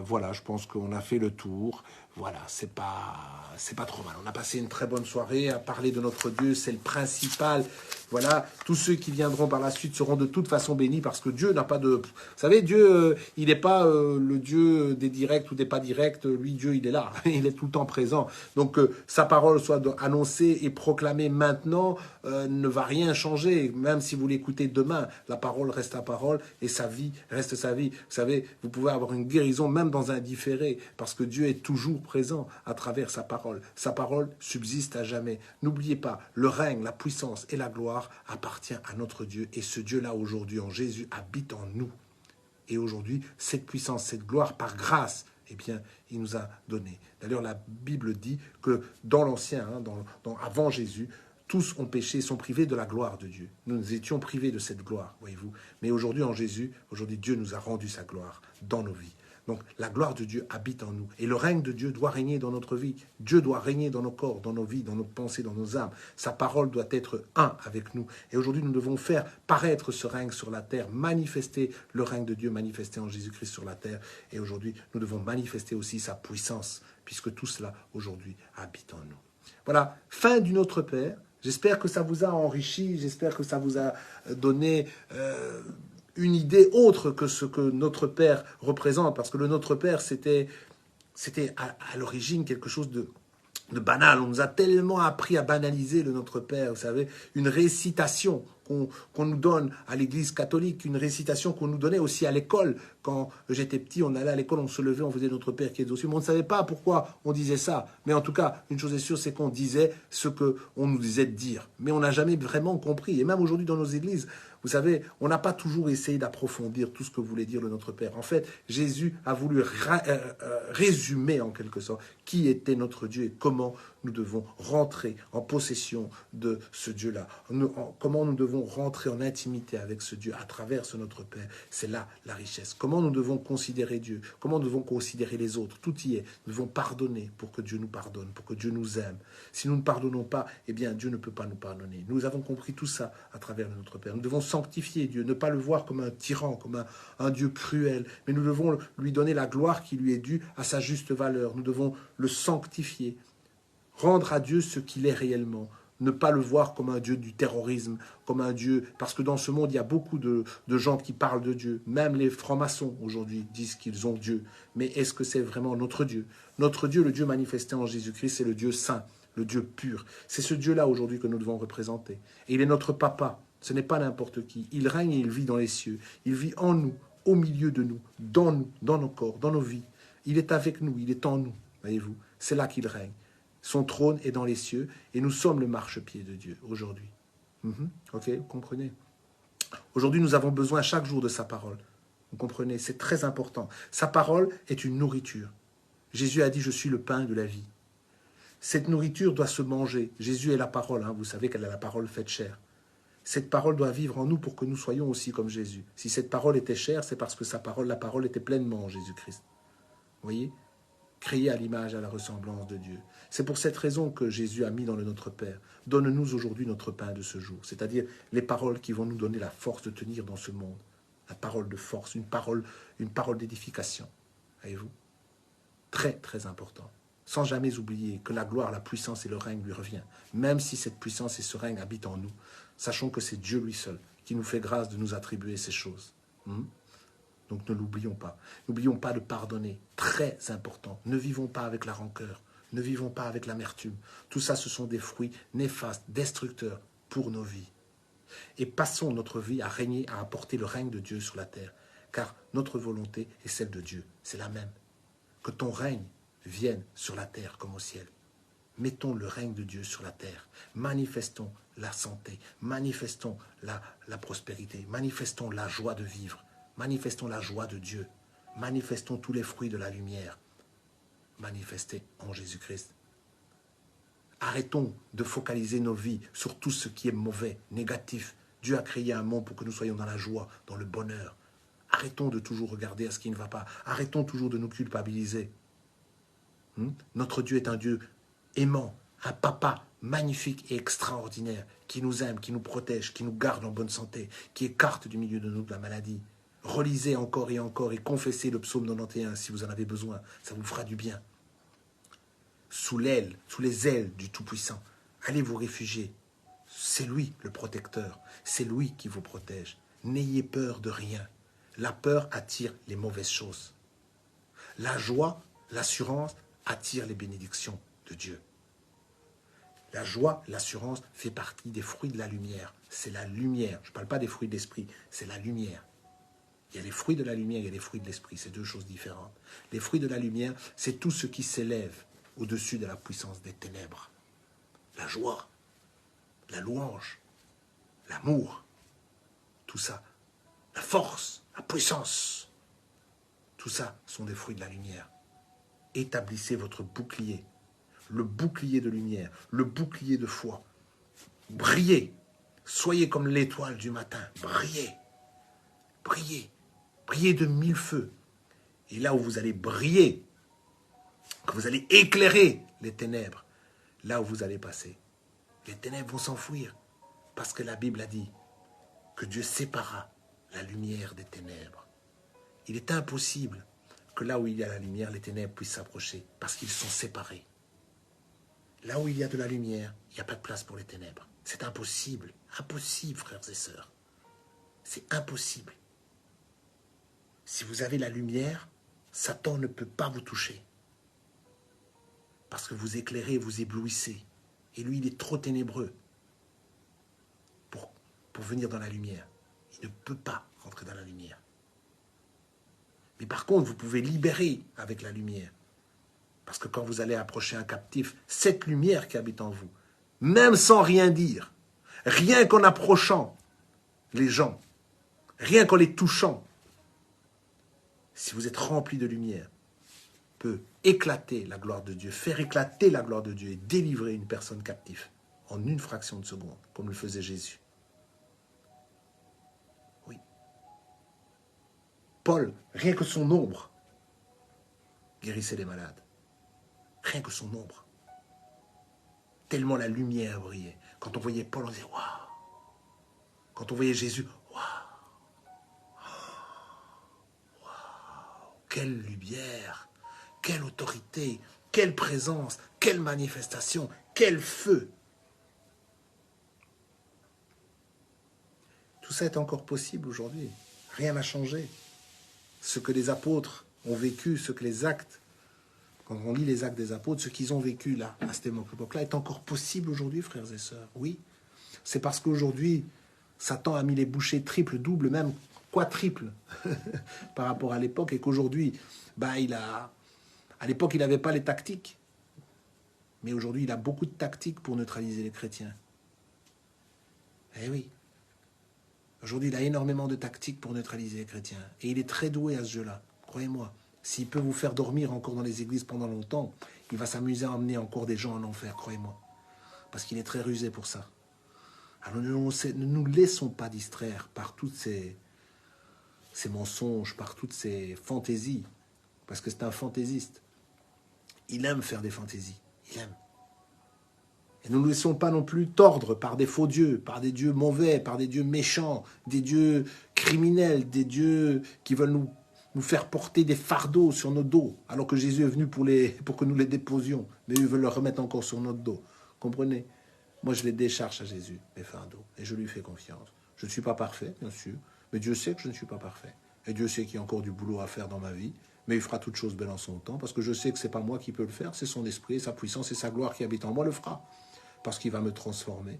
Voilà, je pense qu'on a fait le tour. Voilà, c'est pas trop mal. On a passé une très bonne soirée à parler de notre Dieu, c'est le principal. Voilà, tous ceux qui viendront par la suite seront de toute façon bénis parce que Dieu n'a pas de... Vous savez, Dieu, il n'est pas le Dieu des directs ou des pas directs. Lui, Dieu, il est là, il est tout le temps présent. Donc, sa parole soit annoncée et proclamée maintenant ne va rien changer. Même si vous l'écoutez demain, la parole reste la parole et sa vie reste sa vie. Vous savez, vous pouvez avoir une guérison même dans un différé parce que Dieu est toujours présent à travers sa parole. Sa parole subsiste à jamais. N'oubliez pas, le règne, la puissance et la gloire appartient à notre Dieu. Et ce Dieu-là, aujourd'hui, en Jésus, habite en nous. Et aujourd'hui, cette puissance, cette gloire, par grâce, eh bien, il nous a donné. D'ailleurs, la Bible dit que dans l'Ancien, avant Jésus, tous ont péché et sont privés de la gloire de Dieu. Nous étions privés de cette gloire, voyez-vous. Mais aujourd'hui, en Jésus, aujourd'hui, Dieu nous a rendu sa gloire dans nos vies. Donc, la gloire de Dieu habite en nous. Et le règne de Dieu doit régner dans notre vie. Dieu doit régner dans nos corps, dans nos vies, dans nos pensées, dans nos âmes. Sa parole doit être un avec nous. Et aujourd'hui, nous devons faire paraître ce règne sur la terre, manifester le règne de Dieu, manifesté en Jésus-Christ sur la terre. Et aujourd'hui, nous devons manifester aussi sa puissance, puisque tout cela, aujourd'hui, habite en nous. Voilà, fin du Notre Père. J'espère que ça vous a enrichi, j'espère que ça vous a donné une idée autre que ce que notre Père représente, parce que le Notre Père, c'était à l'origine quelque chose de banal. On nous a tellement appris à banaliser le Notre Père, vous savez, une récitation qu'on nous donne à l'église catholique, une récitation qu'on nous donnait aussi à l'école. Quand j'étais petit, on allait à l'école, on se levait, on faisait Notre Père qui est aux cieux. Mais on ne savait pas pourquoi on disait ça. Mais en tout cas, une chose est sûre, c'est qu'on disait ce qu'on nous disait de dire. Mais on n'a jamais vraiment compris. Et même aujourd'hui dans nos églises, vous savez, on n'a pas toujours essayé d'approfondir tout ce que voulait dire le Notre Père. En fait, Jésus a voulu résumer en quelque sorte qui était notre Dieu et comment nous devons rentrer en possession de ce Dieu-là. Comment nous devons rentrer en intimité avec ce Dieu à travers ce Notre Père. C'est là la richesse. Comment nous devons considérer Dieu, comment nous devons considérer les autres. Tout y est. Nous devons pardonner pour que Dieu nous pardonne, pour que Dieu nous aime. Si nous ne pardonnons pas, eh bien Dieu ne peut pas nous pardonner. Nous avons compris tout ça à travers Notre Père. Nous devons sanctifier Dieu, ne pas le voir comme un tyran, comme un Dieu cruel, mais nous devons lui donner la gloire qui lui est due à sa juste valeur. Nous devons le sanctifier, rendre à Dieu ce qu'il est réellement, ne pas le voir comme un Dieu du terrorisme, comme un Dieu, parce que dans ce monde, il y a beaucoup de gens qui parlent de Dieu. Même les francs-maçons, aujourd'hui, disent qu'ils ont Dieu. Mais est-ce que c'est vraiment notre Dieu? Notre Dieu, le Dieu manifesté en Jésus-Christ, c'est le Dieu saint, le Dieu pur. C'est ce Dieu-là, aujourd'hui, que nous devons représenter. Et il est notre papa. Ce n'est pas n'importe qui. Il règne et il vit dans les cieux. Il vit en nous, au milieu de nous, dans nos corps, dans nos vies. Il est avec nous, il est en nous, voyez-vous. C'est là qu'il règne. Son trône est dans les cieux et nous sommes le marchepied de Dieu aujourd'hui. Ok, vous comprenez? Aujourd'hui, nous avons besoin chaque jour de sa parole. Vous comprenez? C'est très important. Sa parole est une nourriture. Jésus a dit, je suis le pain de la vie. Cette nourriture doit se manger. Jésus est la parole, vous savez qu'elle est la parole faite chair. Cette parole doit vivre en nous pour que nous soyons aussi comme Jésus. Si cette parole était chair, c'est parce que la parole était pleinement en Jésus-Christ. Vous voyez? Créé à l'image et à la ressemblance de Dieu. C'est pour cette raison que Jésus a mis dans le Notre Père. Donne-nous aujourd'hui notre pain de ce jour, c'est-à-dire les paroles qui vont nous donner la force de tenir dans ce monde. La parole de force, une parole d'édification. Voyez-vous? Très, très important. Sans jamais oublier que la gloire, la puissance et le règne lui revient. Même si cette puissance et ce règne habitent en nous, sachons que c'est Dieu lui seul qui nous fait grâce de nous attribuer ces choses. Donc ne l'oublions pas. N'oublions pas de pardonner. Très important. Ne vivons pas avec la rancœur. Ne vivons pas avec l'amertume. Tout ça, ce sont des fruits néfastes, destructeurs pour nos vies. Et passons notre vie à régner, à apporter le règne de Dieu sur la terre. Car notre volonté est celle de Dieu. C'est la même. Que ton règne vienne sur la terre comme au ciel. Mettons le règne de Dieu sur la terre. Manifestons la santé. Manifestons la prospérité. Manifestons la joie de vivre. Manifestons la joie de Dieu. Manifestons tous les fruits de la lumière. Manifestés en Jésus-Christ. Arrêtons de focaliser nos vies sur tout ce qui est mauvais, négatif. Dieu a créé un monde pour que nous soyons dans la joie, dans le bonheur. Arrêtons de toujours regarder à ce qui ne va pas. Arrêtons toujours de nous culpabiliser. Notre Dieu est un Dieu aimant, un papa magnifique et extraordinaire qui nous aime, qui nous protège, qui nous garde en bonne santé, qui écarte du milieu de nous de la maladie. Relisez encore et confessez le psaume 91 si vous en avez besoin. Ça vous fera du bien. Sous les ailes du Tout-Puissant, allez vous réfugier. C'est lui le protecteur. C'est lui qui vous protège. N'ayez peur de rien. La peur attire les mauvaises choses. La joie, l'assurance attire les bénédictions de Dieu. La joie, l'assurance fait partie des fruits de la lumière. C'est la lumière. Je ne parle pas des fruits de l'esprit, c'est la lumière. Il y a les fruits de la lumière et les fruits de l'esprit, c'est deux choses différentes. Les fruits de la lumière, c'est tout ce qui s'élève au-dessus de la puissance des ténèbres. La joie, la louange, l'amour, tout ça, la force, la puissance, tout ça sont des fruits de la lumière. Établissez votre bouclier, le bouclier de lumière, le bouclier de foi. Brillez, soyez comme l'étoile du matin, brillez, brillez, brillez de 1000 feux. Et là où vous allez briller, que vous allez éclairer les ténèbres, là où vous allez passer, les ténèbres vont s'enfuir. Parce que la Bible a dit que Dieu sépara la lumière des ténèbres. Il est impossible que là où il y a la lumière, les ténèbres puissent s'approcher, parce qu'ils sont séparés. Là où il y a de la lumière, il n'y a pas de place pour les ténèbres. C'est impossible. Impossible, frères et sœurs. C'est impossible. Si vous avez la lumière, Satan ne peut pas vous toucher. Parce que vous éclairez, vous éblouissez. Et lui, il est trop ténébreux pour venir dans la lumière. Il ne peut pas rentrer dans la lumière. Mais par contre, vous pouvez libérer avec la lumière. Parce que quand vous allez approcher un captif, cette lumière qui habite en vous, même sans rien dire, rien qu'en approchant les gens, rien qu'en les touchant, si vous êtes rempli de lumière, peut éclater la gloire de Dieu, faire éclater la gloire de Dieu et délivrer une personne captive en une fraction de seconde, comme le faisait Jésus. Oui. Paul, rien que son ombre, guérissait les malades. Rien que son ombre. Tellement la lumière brillait. Quand on voyait Paul, on disait « Waouh !» Quand on voyait Jésus, « Waouh ! Waouh ! Quelle lumière ! Quelle autorité ! Quelle présence ! Quelle manifestation ! Quel feu !» Tout ça est encore possible aujourd'hui. Rien n'a changé. Ce que les apôtres ont vécu, ce que les actes, quand on lit les actes des apôtres, ce qu'ils ont vécu là, à cette époque-là, est encore possible aujourd'hui, frères et sœurs. Oui, c'est parce qu'aujourd'hui, Satan a mis les bouchées triples, doubles, même quadruples par rapport à l'époque, et qu'aujourd'hui, à l'époque, il n'avait pas les tactiques. Mais aujourd'hui, il a beaucoup de tactiques pour neutraliser les chrétiens. Eh oui. Aujourd'hui, il a énormément de tactiques pour neutraliser les chrétiens. Et il est très doué à ce jeu-là, croyez-moi. S'il peut vous faire dormir encore dans les églises pendant longtemps, il va s'amuser à emmener encore des gens en enfer, croyez-moi. Parce qu'il est très rusé pour ça. Alors ne nous laissons pas distraire par toutes ces mensonges, par toutes ces fantaisies. Parce que c'est un fantaisiste. Il aime faire des fantaisies. Il aime. Et nous ne nous laissons pas non plus tordre par des faux dieux, par des dieux mauvais, par des dieux méchants, des dieux criminels, des dieux qui veulent nous faire porter des fardeaux sur nos dos, alors que Jésus est venu pour que nous les déposions. Mais eux veulent le remettre encore sur notre dos. Comprenez? Moi, je les décharge à Jésus, mes fardeaux, et je lui fais confiance. Je ne suis pas parfait, bien sûr, mais Dieu sait que je ne suis pas parfait. Et Dieu sait qu'il y a encore du boulot à faire dans ma vie, mais il fera toute chose belle en son temps, parce que je sais que ce n'est pas moi qui peux le faire, c'est son esprit, sa puissance et sa gloire qui habitent en moi le fera. Parce qu'il va me transformer,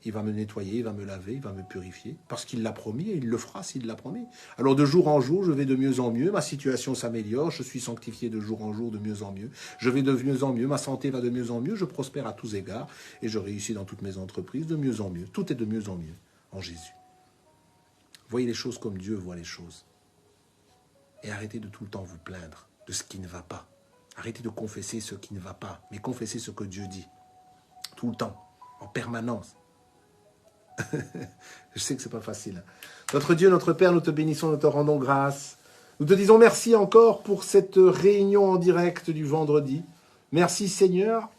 il va me nettoyer, il va me laver, il va me purifier, parce qu'il l'a promis et il le fera s'il l'a promis. Alors de jour en jour, je vais de mieux en mieux, ma situation s'améliore, je suis sanctifié de jour en jour, de mieux en mieux, je vais de mieux en mieux, ma santé va de mieux en mieux, je prospère à tous égards et je réussis dans toutes mes entreprises de mieux en mieux. Tout est de mieux en mieux en Jésus. Voyez les choses comme Dieu voit les choses. Et arrêtez de tout le temps vous plaindre de ce qui ne va pas. Arrêtez de confesser ce qui ne va pas, mais confessez ce que Dieu dit. Tout le temps, en permanence. Je sais que c'est pas facile. Notre Dieu, notre Père, nous te bénissons, nous te rendons grâce. Nous te disons merci encore pour cette réunion en direct du vendredi. Merci Seigneur,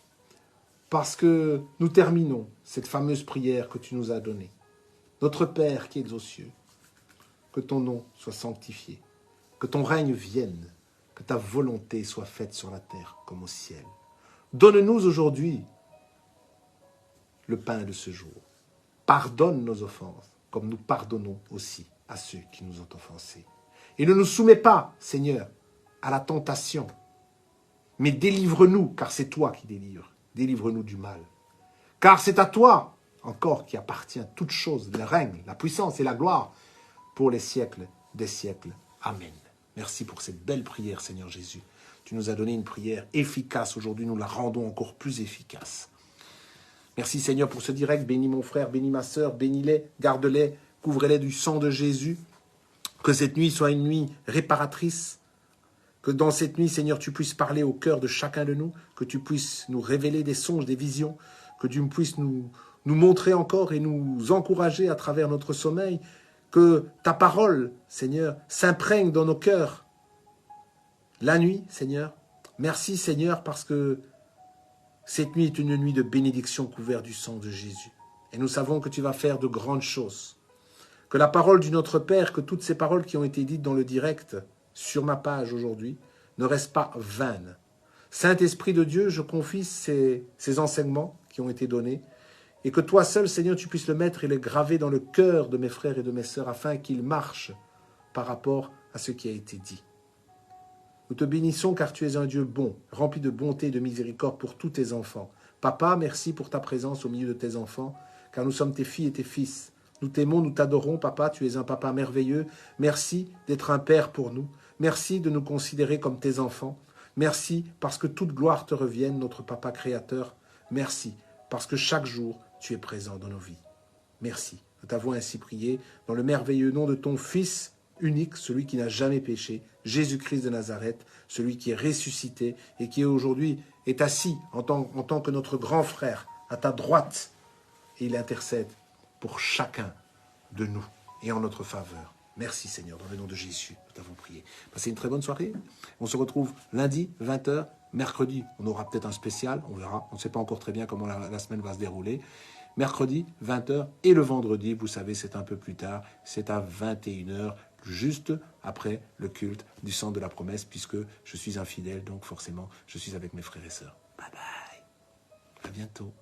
parce que nous terminons cette fameuse prière que tu nous as donnée. Notre Père qui es aux cieux, que ton nom soit sanctifié, que ton règne vienne, que ta volonté soit faite sur la terre comme au ciel. Donne-nous aujourd'hui le pain de ce jour. Pardonne nos offenses, comme nous pardonnons aussi à ceux qui nous ont offensés. Et ne nous soumets pas, Seigneur, à la tentation, mais délivre-nous, car c'est toi qui délivres. Délivre-nous du mal. Car c'est à toi encore qui appartient toute chose, le règne, la puissance et la gloire pour les siècles des siècles. Amen. Merci pour cette belle prière, Seigneur Jésus. Tu nous as donné une prière efficace. Aujourd'hui, nous la rendons encore plus efficace. Merci, Seigneur, pour ce direct. Bénis mon frère, bénis ma sœur, bénis-les, garde-les, couvre-les du sang de Jésus. Que cette nuit soit une nuit réparatrice. Que dans cette nuit, Seigneur, tu puisses parler au cœur de chacun de nous. Que tu puisses nous révéler des songes, des visions. Que tu puisses nous montrer encore et nous encourager à travers notre sommeil. Que ta parole, Seigneur, s'imprègne dans nos cœurs. La nuit, Seigneur. Merci, Seigneur, parce que cette nuit est une nuit de bénédiction couverte du sang de Jésus. Et nous savons que tu vas faire de grandes choses. Que la parole du Notre Père, que toutes ces paroles qui ont été dites dans le direct sur ma page aujourd'hui, ne restent pas vaines. Saint-Esprit de Dieu, je confie ces enseignements qui ont été donnés, et que toi seul, Seigneur, tu puisses le mettre et le graver dans le cœur de mes frères et de mes sœurs, afin qu'ils marchent par rapport à ce qui a été dit. Nous te bénissons car tu es un Dieu bon, rempli de bonté et de miséricorde pour tous tes enfants. Papa, merci pour ta présence au milieu de tes enfants, car nous sommes tes filles et tes fils. Nous t'aimons, nous t'adorons, papa, tu es un papa merveilleux. Merci d'être un père pour nous. Merci de nous considérer comme tes enfants. Merci parce que toute gloire te revienne, notre papa créateur. Merci parce que chaque jour, tu es présent dans nos vies. Merci. Nous t'avons ainsi prié dans le merveilleux nom de ton Fils unique, celui qui n'a jamais péché, Jésus-Christ de Nazareth, celui qui est ressuscité et qui aujourd'hui est assis en tant que notre grand frère à ta droite. Et il intercède pour chacun de nous et en notre faveur. Merci Seigneur, dans le nom de Jésus, nous t'avons prié. Passez une très bonne soirée. On se retrouve lundi, 20h, mercredi. On aura peut-être un spécial, on verra. On ne sait pas encore très bien comment la semaine va se dérouler. Mercredi, 20h, et le vendredi, vous savez, c'est un peu plus tard, c'est à 21h, juste après le culte du sang de la promesse, puisque je suis un fidèle, donc forcément, je suis avec mes frères et sœurs. Bye bye. À bientôt.